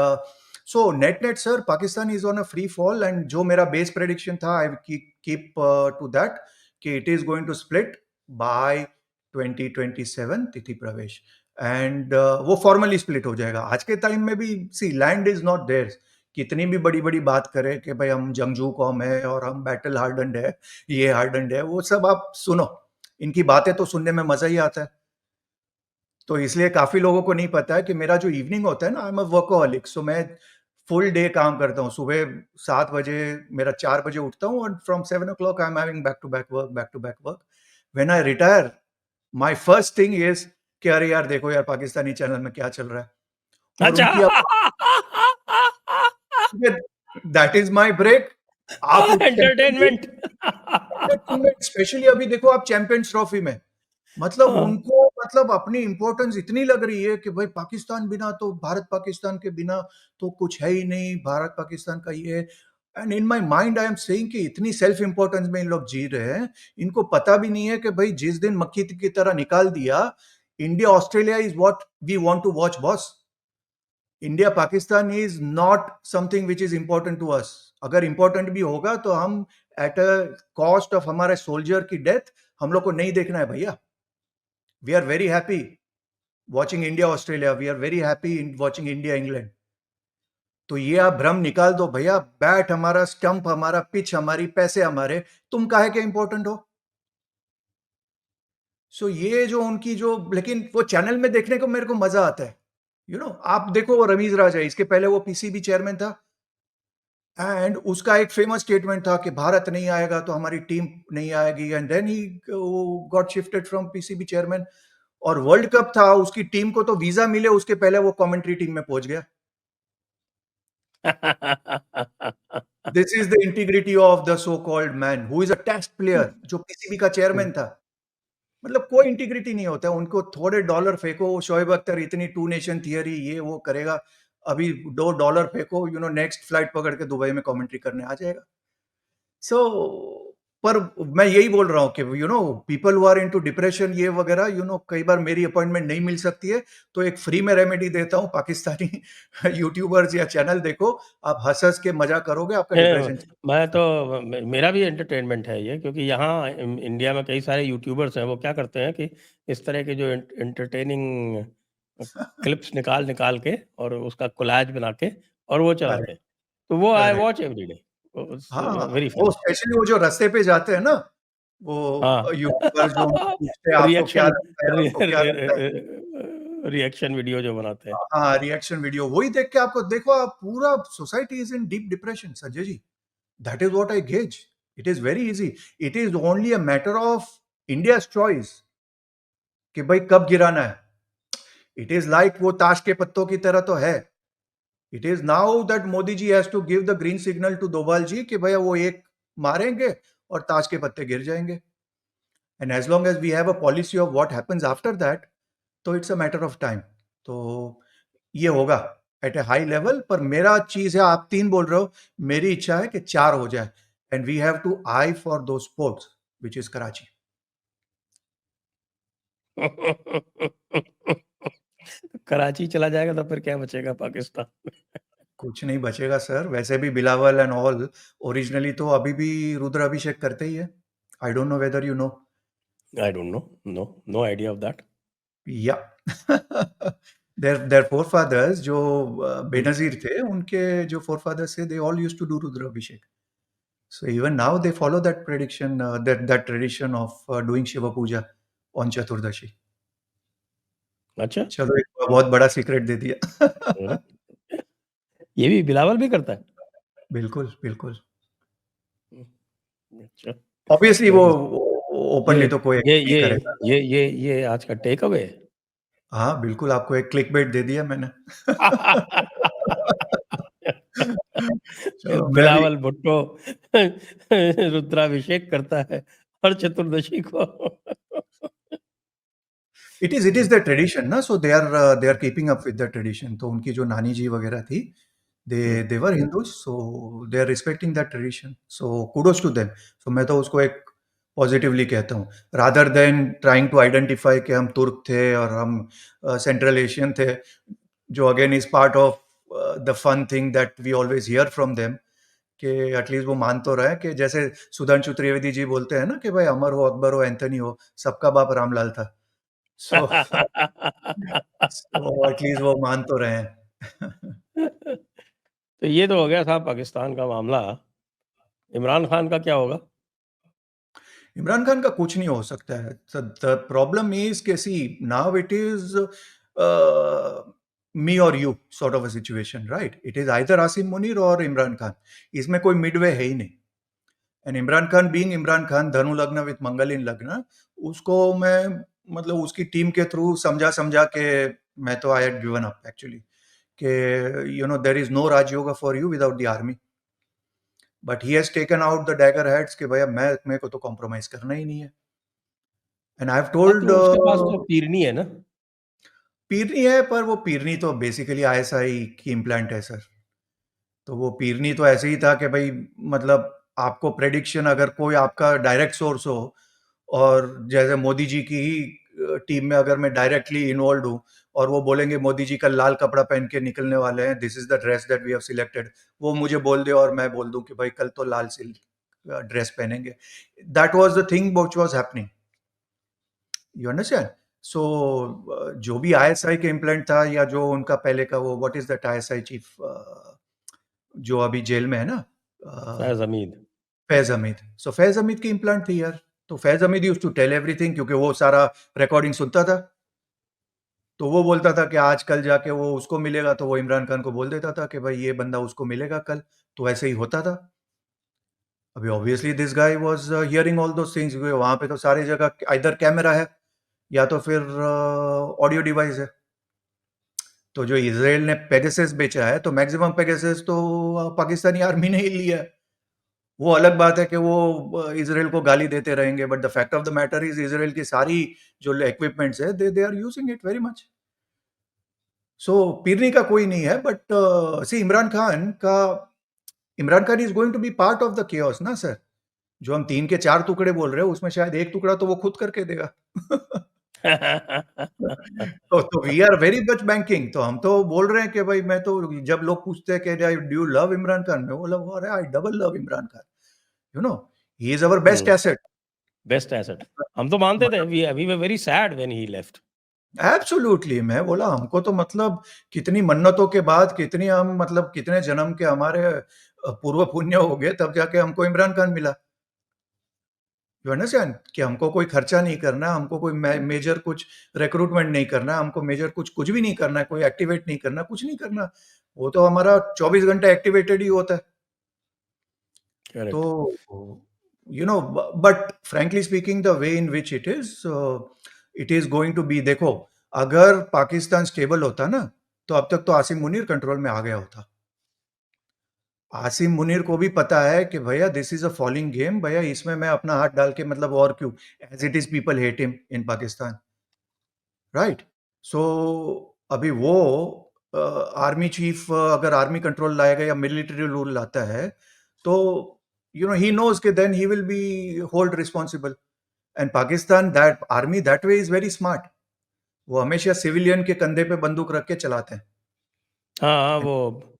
Speaker 2: so net net sir, Pakistan is on a free fall, and जो मेरा बेस प्रेडिक्शन था, आई कीप टू दैट कि it is going to split by 2027 तिथि प्रवेश, एंड वो फॉर्मली स्प्लिट हो जाएगा। आज के टाइम में भी सी लैंड इज नॉट देयर, कितनी भी बड़ी बड़ी बात करें कि भाई हम जंगजू कौम है और हम बैटल हार्डन्ड है, ये हार्डन्ड है, वो सब आप सुनो, इनकी बातें तो सुनने में मजा ही आता है। तो इसलिए काफी लोगों को नहीं पता है कि मेरा जो इवनिंग होता है ना, आई एम अ वर्कोहॉलिक, सो मैं फुल डे काम करता हूँ। सुबह 7 बजे, मेरा 4 बजे उठता हूँ, और from 7 o'clock I am having back to back work. When I retire, my first thing is कि अरे यार देखो यार पाकिस्तानी चैनल में क्या चल रहा है, और
Speaker 1: अच्छा।
Speaker 2: उनकी दैट इज माय ब्रेक। आप उठते हैं,
Speaker 1: एंटरटेनमेंट।
Speaker 2: स्पेशली अभी देखो आप चैंपियंस ट्रॉफी में, मतलब
Speaker 1: हाँ।
Speaker 2: उनको मतलब अपनी इंपॉर्टेंस इतनी लग रही है कि भाई पाकिस्तान बिना तो, भारत पाकिस्तान के बिना तो कुछ है ही नहीं, भारत पाकिस्तान का ये। And in my mind I am saying कि इतनी सेल्फ इंपॉर्टेंस में इन लोग जी रहे हैं, इनको पता भी नहीं है कि भाई जिस दिन मक्खी की तरह निकाल दिया, India Australia is what we want to watch boss. India Pakistan is not something which is important to us. अगर इंपॉर्टेंट भी होगा तो हम एट अ कॉस्ट ऑफ हमारे सोल्जर की डेथ, हम लोग को नहीं देखना है भैया। We are very happy watching India Australia, we are very happy in watching India England। तो ये आप भ्रम निकाल दो भैया, बैट हमारा, स्टंप हमारा, पिच हमारी, पैसे हमारे, तुम काहे के इंपॉर्टेंट हो। सो ये जो उनकी जो, लेकिन वो चैनल में देखने को मेरे को मजा आता है। यू नो आप देखो वो रमीज राजा, इसके पहले वो पीसीबी चेयरमैन था, एंड उसका एक फेमस स्टेटमेंट था कि भारत नहीं आएगा तो हमारी टीम नहीं आएगी, and then he got shifted from PCB chairman. और वर्ल्ड कप था, उसकी टीम को तो वीजा मिले उसके पहले वो कमेंट्री टीम में पहुंच गया। This is the integrity of the so called man who is a test player, जो पीसीबी का चेयरमैन था। मतलब कोई इंटीग्रिटी नहीं होता, उनको थोड़े डॉलर फेंको, शोएब अख्तर इतनी टू नेशन थियरी ये वो करेगा, अभी $2 फेंको, यू नो नेक्स्ट फ्लाइट पकड़ के दुबई में कमेंट्री करने आ जाएगा। सो पर मैं यही बोल रहा हूँ कि you know people who are into depression ये वगैरह, यू नो कई बार मेरी अपॉइंटमेंट नहीं मिल सकती है, तो एक फ्री में रेमेडी देता हूँ, पाकिस्तानी यूट्यूबर्स या चैनल देखो, आप हंस हंस के मजा करोगे, आपका डिप्रेशन।
Speaker 1: मैं तो मेरा भी एंटरटेनमेंट है ये, क्योंकि यहाँ इंडिया में कई सारे यूट्यूबर्स हैं, वो क्या करते हैं कि इस तरह के जो एंटरटेनिंग क्लिप्स निकाल निकाल के और उसका कोलाज बना के और वो चलाते हैं, तो वो आई
Speaker 2: करेक्ट।
Speaker 1: वॉच एवरी डे,
Speaker 2: हाँ,
Speaker 1: वेरी
Speaker 2: वो
Speaker 1: फनी।
Speaker 2: स्पेशली वो जो रास्ते पे जाते हैं ना, वो
Speaker 1: हाँ।
Speaker 2: यूट्यूबर्स जो उनसे पूछते हैं आपको क्या
Speaker 1: रिएक्शन
Speaker 2: लगता है, आपको क्या लगता है?
Speaker 1: रिएक्शन वीडियो जो बनाते हैं।
Speaker 2: हाँ, रिएक्शन वीडियो वही देख के आपको देखो, आप पूरा society is in deep depression Sanjay ji. That is what I gauge. It is very easy. It is only a matter of India's choice कि भाई कब गिराना है। इट इज लाइक वो ताश के पत्तों की तरह तो है। It is now that Modi ji has to give the green signal to Doval ji कि भैया वो एक मारेंगे और ताश के पत्ते गिर जाएंगे। And as long as we have a policy of what happens after that, तो it's a matter of time. तो ये होगा एट ए हाई लेवल। पर मेरा चीज है, आप 3 बोल रहे हो, मेरी इच्छा है कि 4 हो जाए, and we have to eye for दो sports which is Karachi.
Speaker 1: Karachi चला जाएगा तो फिर क्या बचेगा पाकिस्तान।
Speaker 2: कुछ नहीं बचेगा सर, वैसे भी बिलावल एंड ऑल ओरिजिनली तो अभी भी रुद्र अभिषेक करते ही है। I don't know whether you know.
Speaker 1: I don't know, no idea of that.
Speaker 2: या देयर फोरफादर्स जो बेनजीर थे, उनके जो फोरफादर्स थे, they all used to do Rudra Abhishek. So even now they follow that prediction, that tradition of doing Shiva Puja on Chaturdashi.
Speaker 1: अच्छा।
Speaker 2: चलो एक बहुत बड़ा सीक्रेट दे दिया।
Speaker 1: अरे, ये भी बिलावल भी करता है।
Speaker 2: बिल्कुल, बिल्कुल।
Speaker 1: अच्छा।
Speaker 2: ऑब्वियसली वो
Speaker 1: वेरी। ये
Speaker 2: ओपनली तो कोई
Speaker 1: ये
Speaker 2: नहीं
Speaker 1: ये
Speaker 2: करेगा।
Speaker 1: ये आज का टेक अवे है।
Speaker 2: हाँ, बिल्कुल आपको एक क्लिकबेट दे दिया मैंने। तो मैं भी
Speaker 1: बिलावल भुट्टो रुद्राभिषेक करता है हर चतुर्दशी को।
Speaker 2: इट इज द ट्रेडिशन ना, so they are keeping up with the tradition. तो उनकी जो नानी जी वगैरह थी,
Speaker 1: हुँ।
Speaker 2: They were Hindus, so they are respecting that tradition, so kudos to them. सो मैं तो उसको एक पॉजिटिवली कहता हूँ, rather than trying to identify कि हम तुर्क थे और हम सेंट्रल एशियन थे, जो again is part of the fun thing that we always hear from them, कि एटलीस्ट वो मान तो रहे कि जैसे सुधांशु त्रिवेदी जी बोलते हैं ना कि भाई अमर हो, अकबर हो, एंथनी हो, सबका बाप रामलाल था। सो सो एटलीस्ट वो मान तो रहे हैं।
Speaker 1: तो ये तो हो गया था पाकिस्तान का मामला। इमरान खान का क्या होगा?
Speaker 2: इमरान खान का कुछ नहीं हो सकता है। द प्रॉब्लम इज कि सी नाउ इट इज मी और you sort of a situation, right? It is either Asim Munir और इमरान खान, इसमें कोई मिडवे है ही नहीं। एंड इमरान खान बीइंग इमरान खान, धनु लग्न विद मंगल इन लग्न, उसको मैं मतलब उसकी टीम के थ्रू समझा समझा के मैं तो I had given up actually, कि you know there is no rajyoga for you without the army, but he has taken out the dagger heads कि भैया मैं मेरे को तो कॉम्प्रोमाइज करना ही नहीं है। एंड आई हैव
Speaker 1: हाँ,
Speaker 2: टोल्ड,
Speaker 1: तो उसके पास तो पीरनी है ना?
Speaker 2: पीरनी है, पर वो पीरनी तो बेसिकली आईएसआई की इम्प्लांट है सर। तो वो पीरनी तो ऐसे ही था कि भाई मतलब आपको प्रेडिक्शन, अगर कोई आपका डायरेक्ट सोर्स हो, और जैसे मोदी जी की ही टीम में अगर मैं डायरेक्टली इन्वॉल्व हूँ, और वो बोलेंगे मोदी जी कल लाल कपड़ा पहन के निकलने वाले हैं, this is the dress that we have selected, वो मुझे बोल दे और मैं बोल दूं कि भाई कल तो लाल सिल्क ड्रेस पहनेंगे, that was the thing which was happening, you understand? So जो भी आईएसआई के इम्प्लांट था, या जो उनका पहले का वो what is that ISI chief जो अभी जेल में है ना,
Speaker 1: फैज़ हमीद।
Speaker 2: फैज हमीद। सो फैज हमीद की इम्प्लांट थी यार। तो Faiz Hamid used to tell everything, क्योंकि वो सारा रिकॉर्डिंग सुनता था। तो वो बोलता था कि आज कल जाके वो उसको मिलेगा, तो वो इमरान खान को बोल देता था कि भाई ये बंदा उसको मिलेगा कल। तो ऐसे ही होता था। अभी obviously this guy was hearing all those things, वहां पे तो सारी जगह इधर कैमरा है, या तो फिर ऑडियो डिवाइस है। तो जो इसराइल ने पेगासस बेचा है, तो मैक्सिमम पेगासस तो पाकिस्तानी आर्मी ने ही लिया है। वो अलग बात है कि वो इसराइल को गाली देते रहेंगे, but the fact of the matter is Israel की सारी जो इक्विपमेंट्स है, they are using it very much. So पीरनी का कोई नहीं है, but see Imran Khan is going to be part of the chaos ना सर। जो हम 3 के 4 टुकड़े बोल रहे हैं, उसमें शायद 1 टुकड़ा तो वो खुद करके देगा। तो we are very much banking, तो हम तो बोल रहे हैं कि भाई मैं तो, जब लोग पूछते हैं कि do you love Imran Khan, मैं बोला अरे I double love Imran Khan, you know, he is our best
Speaker 1: hmm,
Speaker 2: asset.
Speaker 1: Best asset. हम तो मानते थे, we were very sad when he left.
Speaker 2: Absolutely, मैं बोला हमको तो मतलब कितनी मन्नतों के बाद, कितनी हम मतलब कितने जन्म के हमारे पूर्व पुण्य हो गए, तब जाके हमको इमरान खान मिला। You understand? कि हमको कोई खर्चा नहीं करना है, हमको कोई मेजर कुछ रिक्रूटमेंट नहीं करना है, हमको मेजर कुछ भी नहीं करना है, कोई एक्टिवेट नहीं करना, कुछ नहीं करना। वो तो हमारा 24 घंटे एक्टिवेटेड ही होता है। तो
Speaker 1: correct.
Speaker 2: You know, but frankly speaking the way in which it is going to be, देखो, अगर पाकिस्तान स्टेबल होता ना, तो अब तक तो आसिम मुनीर कंट्रोल में आ गया होता। आसिम मुनीर को भी पता है कि भैया this is a falling game, भैया इसमें मैं अपना हाथ डाल के मतलब और क्यों, as it is people hate him in Pakistan, right? So अभी वो आर्मी चीफ अगर आर्मी कंट्रोल लाएगा या मिलिट्री रूल लाता है, तो यू नो ही नोज के then he will be hold responsible. And Pakistan, that army that way is very smart. वो हमेशा सिविलियन के कंधे पे बंदूक रख के चलाते हैं।
Speaker 1: हाँ, हाँ, वो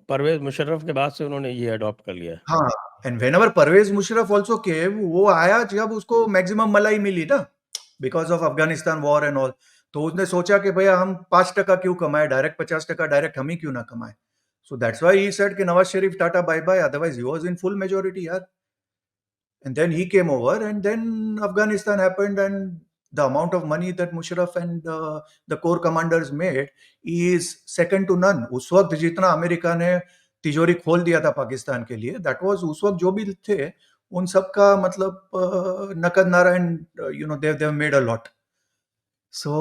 Speaker 1: परवेज़ मुशर्रफ के बाद से उन्होंने ये अडॉप्ट कर लिया है।
Speaker 2: हाँ, and whenever Parvez Musharraf also came, वो आया जब उसको मैक्सिमम मलाई मिली ना, because of Afghanistan war and all. तो उसने सोचा कि भैया हम 5% क्यों कमाए, डायरेक्ट 50% डायरेक्ट हम ही क्यों ना कमाए। So that's why he said कि Nawaz Sharif tata bye bye, otherwise he was in full majority यार। And then he came over, and then Afghanistan happened, and the amount of money that Musharraf and the core commanders made is second to none. उस वक्त जितना America ने तिजोरी खोल दिया था पाकिस्तान के लिए, that was उस वक्त जो भी थे उन सब का मतलब नकद Narayan, you know, they made a lot. So,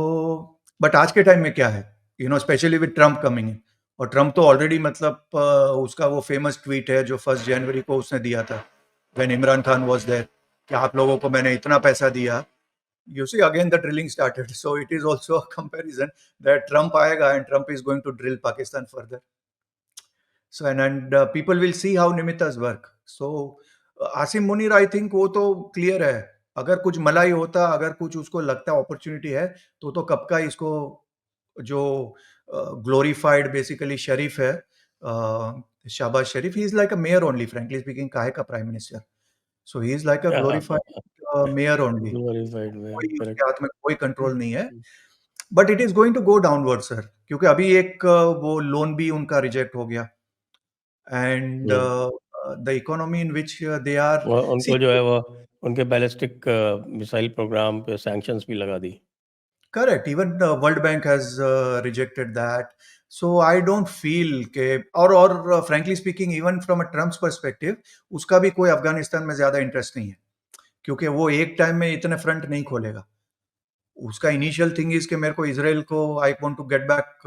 Speaker 2: but आज के टाइम में क्या है, you know, specially with Trump coming इन, और ट्रम्प तो ऑलरेडी मतलब उसका वो फेमस ट्वीट है जो 1 जनवरी को उसने दिया था when Imran Khan was there कि आप लोगों को मैंने इतना पैसा दिया. You see, again the drilling started. So it is also a comparison that Trump आएगा and Trump is going to drill Pakistan further. So and people will see how Nimittas work. So Asim Munir, I think वो तो clear है. अगर कुछ मलाई होता, अगर कुछ उसको लगता अपॉर्चुनिटी है, तो कब का इसको जो ग्लोरीफाइड बेसिकली शरीफ है, Shahbaz Sharif, he is like a mayor only, frankly speaking, काहे का prime minister. So he is like a glorified mayor only.
Speaker 1: Glorified में
Speaker 2: कोई उसके
Speaker 1: करेक्ट.
Speaker 2: हाथ में कोई कंट्रोल नहीं है. But it is going to go downward sir, क्योंकि अभी एक वो लोन भी उनका रिजेक्ट हो गया. And the economy in which they are,
Speaker 1: वो
Speaker 2: सी,
Speaker 1: उनको जो है वो उनके बैलिस्टिक मिसाइल प्रोग्राम पे सैंक्शंस भी लगा दी.
Speaker 2: correct, even the World Bank has rejected that. So I don't feel के और frankly speaking even from a Trump's perspective उसका भी कोई अफगानिस्तान में ज्यादा इंटरेस्ट नहीं है, क्योंकि वो एक टाइम में इतने फ्रंट नहीं खोलेगा. उसका इनिशियल थिंग इज कि मेरे को इसराइल को, I want to get back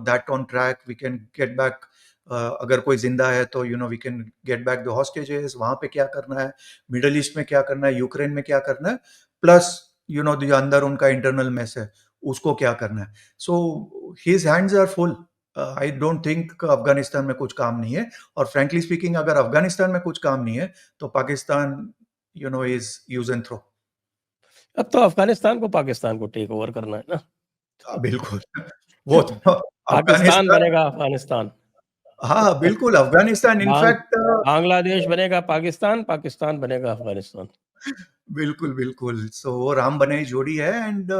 Speaker 2: that on track, we can get back, अगर कोई जिंदा है तो we can get back the hostages. वहां पे क्या करना है, मिडल ईस्ट में क्या करना है, यूक्रेन में क्या करना है, प्लस जो अंदर उनका इंटरनल मेस है उसको क्या करना है. So his hands are full. I don't think Afghanistan में कुछ काम नहीं है. और फ्रेंकली स्पीकिंग अगर अफगानिस्तान में कुछ काम नहीं है तो Pakistan is use and throw.
Speaker 1: अब तो अफगानिस्तान को पाकिस्तान को टेक ओवर करना है ना.
Speaker 2: बिल्कुल. वो तो
Speaker 1: पाकिस्तान
Speaker 2: अफगानिस्तान,
Speaker 1: बनेगा अफगानिस्तान.
Speaker 2: हाँ बिल्कुल, अफगानिस्तान
Speaker 1: बांग
Speaker 2: इनफैक्ट
Speaker 1: बांग्लादेश बनेगा पाकिस्तान, पाकिस्तान बनेगा अफगानिस्तान.
Speaker 2: बिल्कुल बिल्कुल. सो वो राम बने जोड़ी है. एंड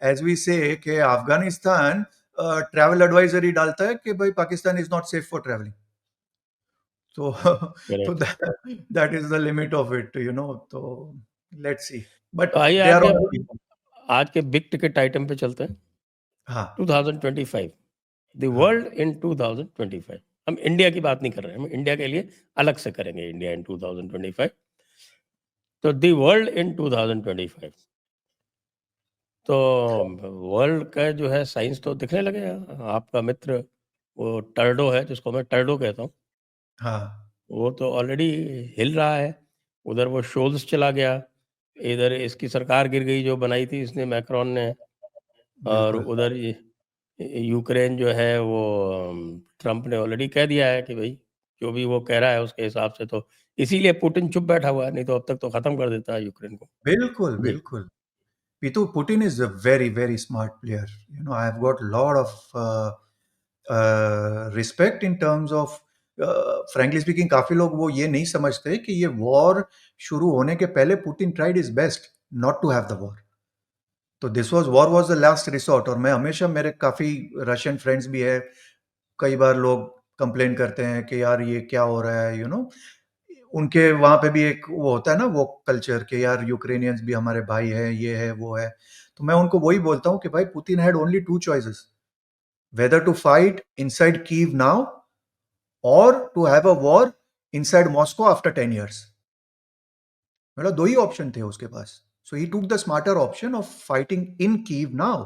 Speaker 2: एज वी से कि अफगानिस्तान ट्रैवल एडवाइजरी डालता है कि भाई Pakistan is not safe for travelling. तो तो
Speaker 1: correct.
Speaker 2: That is the limit of it, तो लेट्स सी. बट
Speaker 1: तो आइए
Speaker 2: दे आर
Speaker 1: आगे
Speaker 2: ऑन.
Speaker 1: आज के बिग टिकट आइटम पे चलते हैं.
Speaker 2: हाँ
Speaker 1: 2025, द
Speaker 2: हाँ
Speaker 1: वर्ल्ड इन 2025. हम इंडिया की बात नहीं कर रहे हैं, हम इंडिया के लिए अलग से करेंगे इंडिया इन 2025. तो द वर्ल्ड इन 2025, तो वर्ल्ड का जो है साइंस तो दिखने लगे. आपका मित्र वो टर्डो है, जिसको मैं टर्डो कहता हूँ,
Speaker 2: हाँ
Speaker 1: वो तो ऑलरेडी हिल रहा है. उधर वो शोल्स चला गया, इधर इसकी सरकार गिर गई जो बनाई थी इसने, मैक्रोन ने. और
Speaker 2: बिल्कुल
Speaker 1: उधर यूक्रेन जो है वो ट्रम्प ने ऑलरेडी कह दिया है कि भाई जो भी वो कह रहा है उसके हिसाब से, तो इसीलिए पुतिन चुप बैठा हुआ है, नहीं तो अब तक तो खत्म कर देता है यूक्रेन को.
Speaker 2: बिल्कुल
Speaker 1: जी.
Speaker 2: बिल्कुल. Putin is a very, very smart player. I've got a lot of respect in terms of, frankly speaking, काफी लोग वो ये नहीं समझते कि ये वॉर शुरू होने के पहले Putin tried his best not to have the war. तो this war was the last resort. और मैं हमेशा, मेरे काफी रशियन फ्रेंड्स भी है, कई बार लोग कंप्लेन करते हैं कि यार ये क्या हो रहा है, उनके वहां पे भी एक वो होता है ना, वो कल्चर के यार यूक्रेनियंस भी हमारे भाई है, ये है वो है. तो मैं उनको वही बोलता हूँ कि भाई Putin had only two choices, whether to fight inside Kyiv now और to have a war inside Moscow after 10 years. मतलब दो ही ऑप्शन थे उसके पास. सो ही took the smarter option of fighting in Kyiv now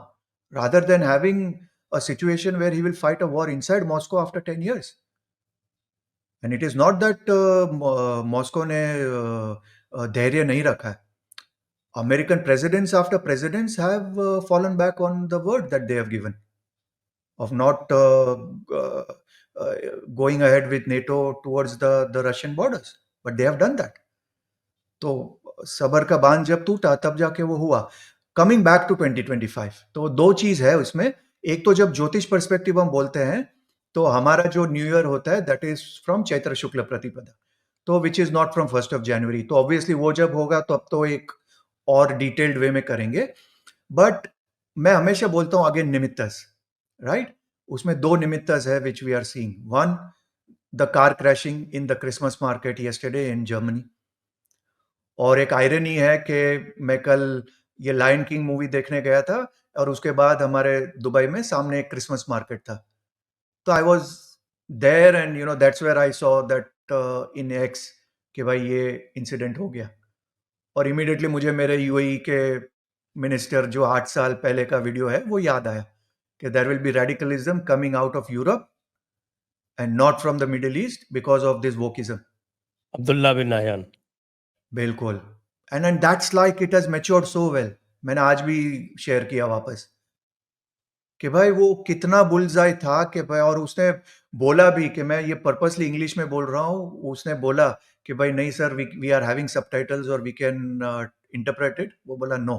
Speaker 2: rather than having a situation where he will fight a war inside Moscow after 10 years. And it is not that Moscow ने धैर्य नहीं रखा है. American presidents after presidents have fallen back on the word that they have given of not uh, uh, going ahead with NATO towards the Russian borders. But they have done that. तो सबर का बांध जब टूटा तब जाके वो हुआ. कमिंग बैक टू 2025, तो दो चीज है उसमें. एक तो जब ज्योतिष पर्सपेक्टिव हम बोलते हैं तो हमारा जो न्यू ईयर होता है दैट इज फ्रॉम चैत्र शुक्ल प्रतिपदा, तो विच इज नॉट फ्रॉम 1 जनवरी. तो ऑब्वियसली वो जब होगा तो अब तो एक और डिटेल्ड वे में करेंगे. बट मैं हमेशा बोलता हूं अगेन निमित्तस, राइट. उसमें दो निमित्तस है which we are seeing. One, the car crashing in the Christmas market yesterday in Germany. और एक आयरनी है कि मैं कल ये लायन किंग मूवी देखने गया था और उसके बाद हमारे दुबई में सामने एक क्रिसमस मार्केट था. तो I was there and that's where I saw that in X कि भाई ये इंसिडेंट हो गया. और इमीडिएटली मुझे मेरे यूएई के मिनिस्टर जो 8 साल पहले का वीडियो है वो याद आया कि there will be radicalism coming out of Europe and not from the Middle East because of this wokeism.
Speaker 1: Abdullah bin Nahyan.
Speaker 2: बिल्कुल। And that's like it has matured so well. मैंने आज भी शेयर किया वापस कि भाई वो कितना बुलजाई था कि भाई, और उसने बोला भी कि मैं ये पर्पसली इंग्लिश में बोल रहा हूँ। उसने बोला कि भाई नहीं sir, we are having subtitles और वी कैन इंटरप्रेट इट। वो बोला नो,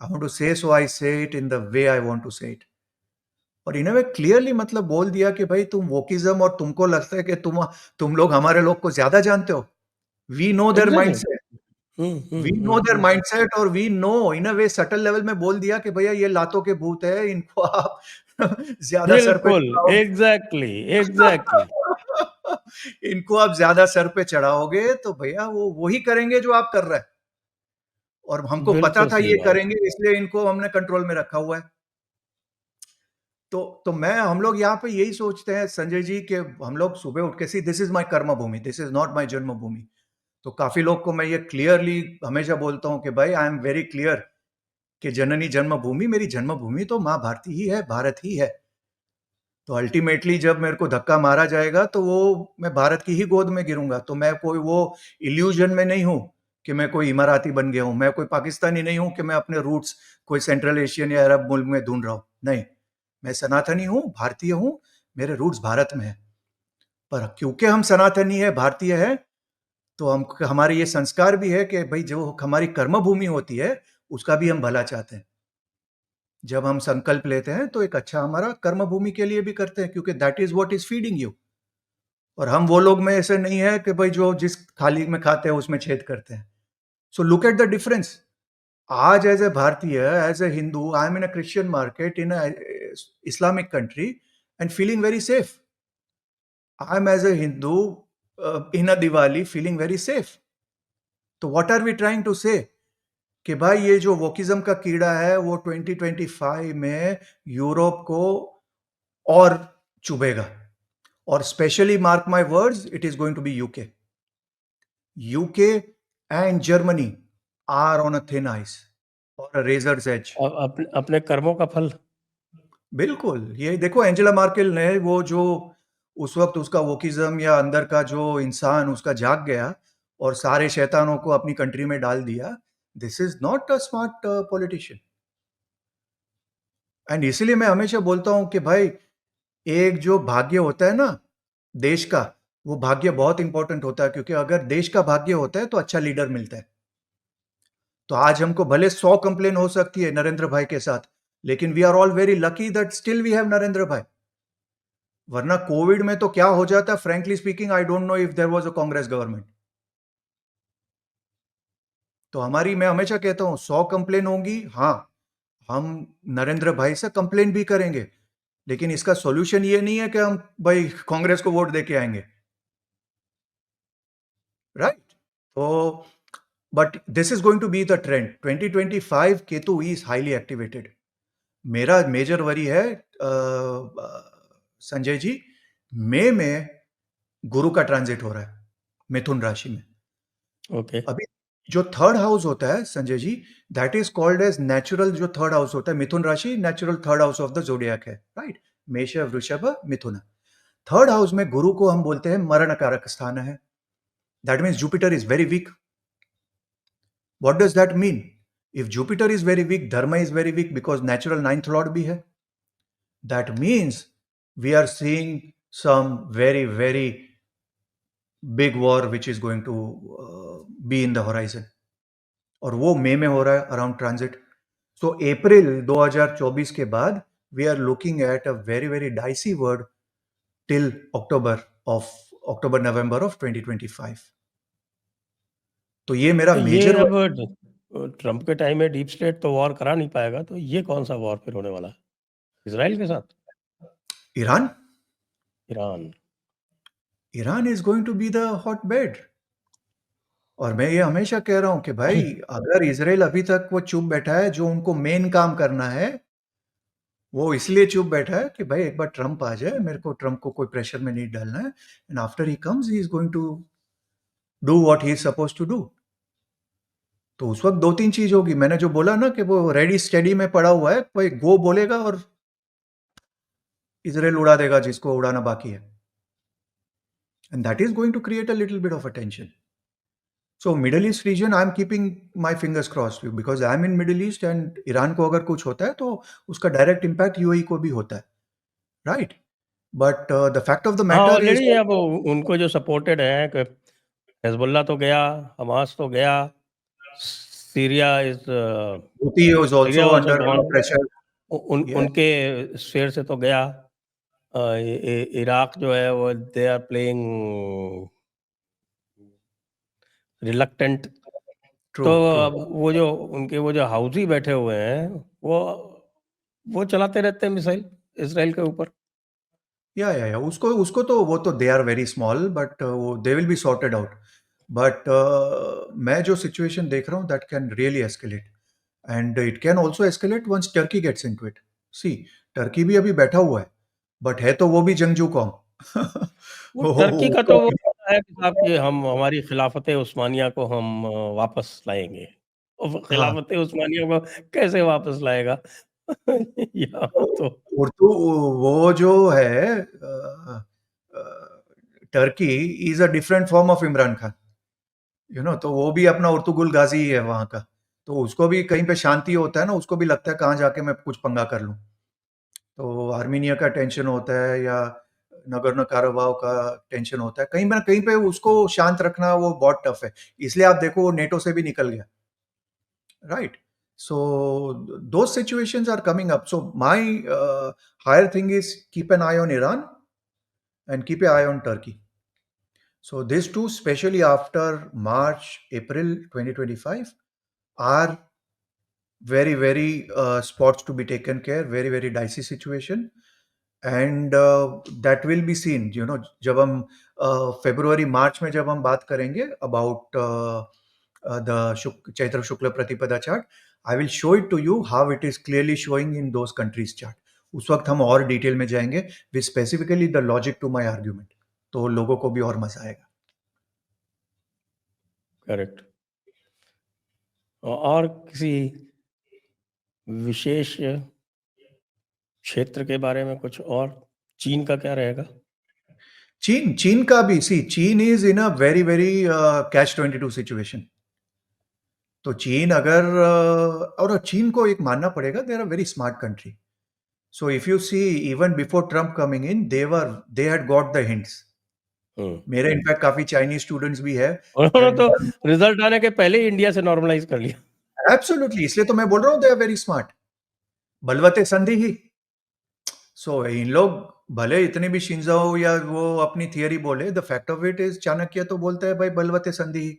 Speaker 2: आई वांट टू से, so I say it in the way I want to say it. और इन्हें वे क्लियरली मतलब बोल दिया कि भाई तुम वोकिज्म और तुमको लगता है कि तुम लोग हमारे लोग को ज्यादा जानते हो। We know their
Speaker 1: exactly.
Speaker 2: Mindset, we know their mindset, और we know in a way subtle level में बोल दिया कि भैया ये लातों के भूत है, इनको आप ज्यादा सर पे
Speaker 1: बिल्कुल,
Speaker 2: चढ़ाओगे।
Speaker 1: Exactly, exactly.
Speaker 2: इनको आप ज्यादा सर पे चढ़ाओगे तो भैया वो वही करेंगे जो आप कर रहे हैं, और हमको पता
Speaker 1: बिल्कुल
Speaker 2: था
Speaker 1: सही
Speaker 2: ये
Speaker 1: बात।
Speaker 2: करेंगे, इसलिए इनको हमने कंट्रोल में रखा हुआ है। तो मैं हम लोग यहाँ पे यही सोचते हैं संजय जी कि हम लोग सुबह उठ के, सी दिस इज माय कर्म भूमि, दिस इज नॉट माय जन्मभूमि। तो काफी लोग को मैं ये क्लियरली हमेशा बोलता हूँ कि भाई आई एम वेरी क्लियर कि जननी जन्मभूमि, मेरी जन्मभूमि तो माँ भारती ही है, भारत ही है। तो अल्टीमेटली जब मेरे को धक्का मारा जाएगा तो वो मैं भारत की ही गोद में गिरूंगा। तो मैं कोई वो इल्यूजन में नहीं हूं कि मैं कोई इमाराती बन गया हूं, मैं कोई पाकिस्तानी नहीं हूं कि मैं अपने रूट्स कोई सेंट्रल एशियन या अरब मुल्क में ढूंढ रहा हूं। नहीं, मैं सनातनी हूं, भारतीय हूं, मेरे रूट्स भारत में है। पर क्योंकि हम सनातनी है, भारतीय है, तो हम हमारे ये संस्कार भी है कि भाई जो हमारी कर्म भूमि होती है उसका भी हम भला चाहते हैं। जब हम संकल्प लेते हैं तो एक अच्छा हमारा कर्म भूमि के लिए भी करते हैं, क्योंकि that is what is feeding you. और हम वो लोग में ऐसे नहीं है कि भाई जो जिस थाली में खाते हैं उसमें छेद करते हैं। So look at the difference. आज as a Bharatiya, as a Hindu, I am in a Christian market in a Islamic country and feeling very safe. I am as a Hindu in a Diwali feeling very safe. तो what are we trying to say कि भाई ये जो wokeism का कीड़ा है वो 2025 में यूरोप को और चुभेगा। और specially mark my words, it is going to be UK. UK and Germany are on a thin ice और अ रेजर्स एज।
Speaker 1: अपने अपने कर्मों का फल।
Speaker 2: बिल्कुल, ये देखो एंजेला मार्केल ने वो जो उस वक्त उसका वोकिज्म या अंदर का जो इंसान उसका जाग गया और सारे शैतानों को अपनी कंट्री में डाल दिया। This is not a smart politician. And इसीलिए मैं हमेशा बोलता हूं कि भाई एक जो भाग्य होता है ना देश का, वो भाग्य बहुत इंपॉर्टेंट होता है, क्योंकि अगर देश का भाग्य होता है तो अच्छा लीडर मिलता है। तो आज हमको भले 100 कंप्लेन हो सकती है नरेंद्र भाई के साथ, लेकिन we are all very lucky that still we have Narendra भाई। वरना कोविड में तो क्या हो जाता, frankly speaking I don't know if there was a Congress government. तो हमारी, मैं हमेशा कहता हूं 100 कंप्लेन होंगी, हाँ हम नरेंद्र भाई से कंप्लेन भी करेंगे, लेकिन इसका सॉल्यूशन ये नहीं है कि हम भाई कांग्रेस को वोट दे के आएंगे, राइट? तो but this is going to be the trend 2025। Ketu is highly activated. मेरा मेजर वरी है संजय जी, मई में गुरु का ट्रांजिट हो रहा है मिथुन राशि में।
Speaker 1: ओके।
Speaker 2: अभी जो थर्ड हाउस होता है Sanjay ji, that is called as natural. जो थर्ड हाउस होता है मिथुन राशि, natural third house of the zodiac है, राइट? मेष, वृषभ, मिथुन। थर्ड हाउस में गुरु को हम बोलते हैं मरण कारक स्थान है। That means Jupiter is very weak. What does that mean? If Jupiter is very weak, dharma is very weak, because natural ninth lord भी है। That means we are seeing some very, very big war which is going to be in the horizon. और वो मई में हो रहा है around transit. सो अप्रैल 2024 के बाद we are looking at a very very dicey word till October November of 2025। तो ये मेरा
Speaker 1: तो ये
Speaker 2: मेजर।
Speaker 1: अब ट्रम्प के टाइम में डीप स्टेट तो वॉर करा नहीं पाएगा, तो ये कौन सा वॉर फिर होने वाला है इसराइल के साथ?
Speaker 2: Iran,
Speaker 1: Iran.
Speaker 2: Iran is going to be the hot bed. और मैं ये हमेशा कह रहा हूं कि भाई अगर इसराइल अभी तक वो चुप बैठा है, जो उनको मेन काम करना है वो इसलिए चुप बैठा है कि भाई एक बार ट्रम्प आ जाए, मेरे को ट्रम्प को कोई प्रेशर में नहीं डालना है, and after he comes he is going to do what he is suppose to do. तो उस वक्त दो तीन चीज होगी। मैंने जो बोला ना कि वो रेडी स्टेडी में पड़ा हुआ है, कोई गो बोलेगा और इसराइल उड़ा देगा जिसको उड़ाना बाकी है, and that is going to create a little bit of a tension. So Middle East region I am keeping my fingers crossed because I am in Middle East, and Iran को अगर कुछ होता है तो उसका डायरेक्ट इम्पैक्ट यूएई को भी होता है, right? But the fact of the
Speaker 1: हाँ,
Speaker 2: मैटर इज
Speaker 1: ऑलरेडी अब उनको जो सपोर्टेड है कि हिजबुल्लाह तो गया, हमास तो गया, Syria is
Speaker 2: Houthi is
Speaker 1: Syria
Speaker 2: also
Speaker 1: also
Speaker 2: under
Speaker 1: gone,
Speaker 2: pressure. Yes.
Speaker 1: उनके स्फीयर से तो गया। इराक जो है वो दे आर प्लेइंग रिलक्टेंट। तो
Speaker 2: True, true.
Speaker 1: अब वो जो हाउसी बैठे हुए हैं वो चलाते रहते हैं मिसाइल इसराइल के ऊपर।
Speaker 2: या उसको उसको तो वो तो they are very small, but वो they will be sorted out. But मैं जो सिचुएशन देख रहा हूँ that can really escalate, and it can also escalate once Turkey gets into it. See, Turkey भी अभी बैठा हुआ है, बट है तो वो भी जंगजू कौम.
Speaker 1: वो टर्की का तो
Speaker 2: उसको
Speaker 1: वो है कि साहब कि हम हमारी खिलाफत उस्मानिया को हम वापस लाएंगे।
Speaker 2: हाँ,
Speaker 1: खिलाफत उस्मानिया को कैसे वापस लाएगा? यहाँ तो
Speaker 2: उर्दू, वो जो है Turkey is a different form of Imran Khan, तो वो भी अपना उर्तुगुल गाजी ही है वहां का. तो उसको भी कहीं पे शांति होता है ना, उसको भी लगता है कहाँ जाके मैं कुछ पंगा कर लूं. तो आर्मीनिया का टेंशन होता है या नगोर्नो काराबाओ का टेंशन होता है, कहीं ना कहीं पे उसको शांत रखना वो बहुत टफ है. इसलिए आप देखो वो नेटो से भी निकल गया, right? So those situations are coming up. So my higher thing is keep an eye on Iran and keep an eye on Turkey. So these two, especially after March, April 2025, are very, very spots to be taken care. Very, very dicey situation, and that will be seen. जब हम February, March में जब हम बात करेंगे about the Chaitra शुक्ल प्रतिपदा chart, I will show it to you how it is clearly showing in those countries chart. उस वक्त हम और डिटेल में जाएंगे with specifically the logic to my argument. तो लोगों को भी और मजा आएगा.
Speaker 1: करेक्ट। और किसी विशेष क्षेत्र के बारे में कुछ और? चीन का क्या रहेगा?
Speaker 2: चीन का भी, सी, चीन is in a very very catch 22 situation. तो चीन अगर और चीन को एक मानना पड़ेगा, they are a very smart country. So if you see, even before Trump coming in, they had got the hints. मेरे इनफैक्ट काफी चाइनीज स्टूडेंट्स भी है,
Speaker 1: उन्होंने
Speaker 2: एंड
Speaker 1: तो रिजल्ट आने के पहले ही इंडिया से नॉर्मलाइज कर लिया।
Speaker 2: एब्सोल्युटली, इसलिए तो मैं बोल रहा हूँ दे आर वेरी स्मार्ट. बलवते संधि ही. सो इन लोग भले इतने भी शिंजाओ या वो अपनी थियरी बोले, the fact of it is Chanakya तो बोलता है भाई बलवते संधि ही.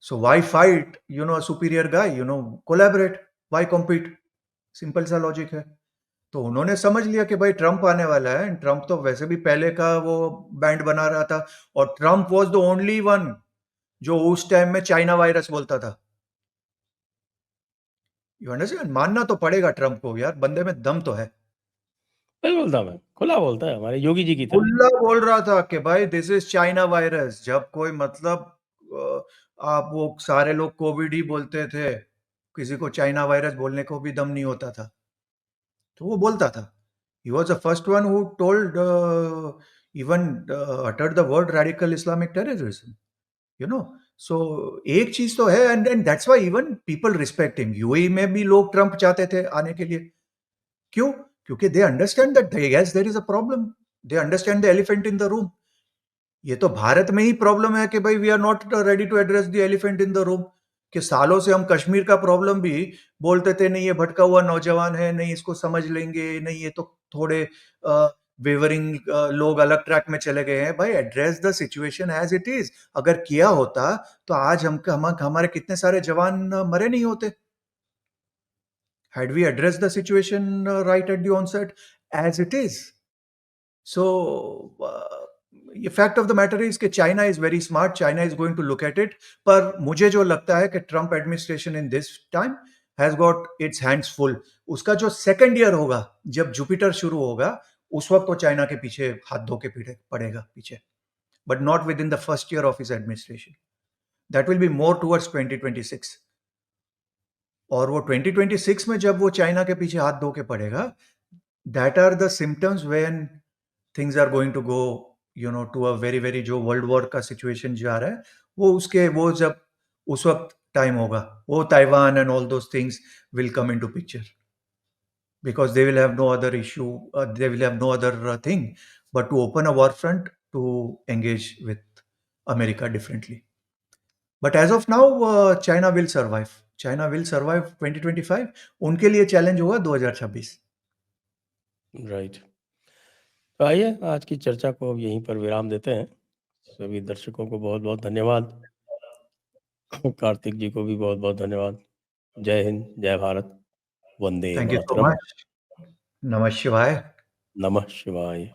Speaker 2: So why fight, a superior guy, collaborate, why compete? Simple सा लॉजिक है. तो उन्होंने समझ लिया कि भाई ट्रम्प आने वाला है, एंड ट्रम्प तो वैसे भी पहले का वो बैंड बना रहा था, और Trump was the only one जो उस टाइम में चाइना वायरस बोलता था. You understand? मानना तो पड़ेगा ट्रम्प को यार, बंदे में दम तो है.
Speaker 1: बोलता मैं खुला बोलता है, हमारे योगी जी की तरह।
Speaker 2: खुला बोल रहा था कि भाई दिस इज चाइना वायरस. जब कोई मतलब आप वो सारे लोग कोविड ही बोलते थे, किसी को चाइना वायरस बोलने को भी दम नहीं होता था, तो वो बोलता था. He was the first one who told, even uttered the word radical Islamic terrorism. You know so एक चीज तो है, and that's why even people respect him. UAE में भी लोग ट्रम्प चाहते थे आने के लिए. क्यों? क्योंकि they understand that yes there is a problem. They understand the elephant in the room. ये तो भारत में ही प्रॉब्लम है कि भाई we are not ready to address the elephant in the room. कि सालों से हम कश्मीर का प्रॉब्लम भी बोलते थे, नहीं ये भटका हुआ नौजवान है, नहीं इसको समझ लेंगे, नहीं ये तो थोड़े वेवरिंग लोग अलग ट्रैक में चले गए हैं. भाई address the situation as it is. अगर किया होता तो आज हमारे कितने सारे जवान मरे नहीं होते. Had we addressed the situation right at the onset as it is. So, the fact of the matter is that China is very smart. China is going to look at it. पर मुझे जो लगता है कि Trump administration in this time has got its hands full. उसका जो second year होगा, जब जुपिटर शुरू होगा, उस वक्त तो चाइना के पीछे हाथ धो के पड़ेगा पीछे. But not within the first year of his administration. That will be more towards 2026. और वो 2026 में जब वो चाइना के पीछे हाथ धो के पड़ेगा, that are the symptoms when things are going to go, you know, to a very very जो वर्ल्ड वॉर का सिचुएशन जा रहा है, वो जब उस वक्त टाइम होगा, वो Taiwan and all those things will come into picture, because they will have no other issue, they will have no other thing but to open a war front to engage with America differently. But as of now, China will survive. China will survive 2025. उनके लिए challenge होगा 2026.
Speaker 1: Right. तो आइए आज की चर्चा को अब यहीं पर विराम देते हैं। सभी दर्शकों को बहुत बहुत धन्यवाद। कार्तिक जी को भी बहुत बहुत धन्यवाद। जय हिंद, जय भारत, वंदे
Speaker 2: Thank you so
Speaker 1: Mataram.
Speaker 2: much. Namah Shivaya.
Speaker 1: नमः शिवाय।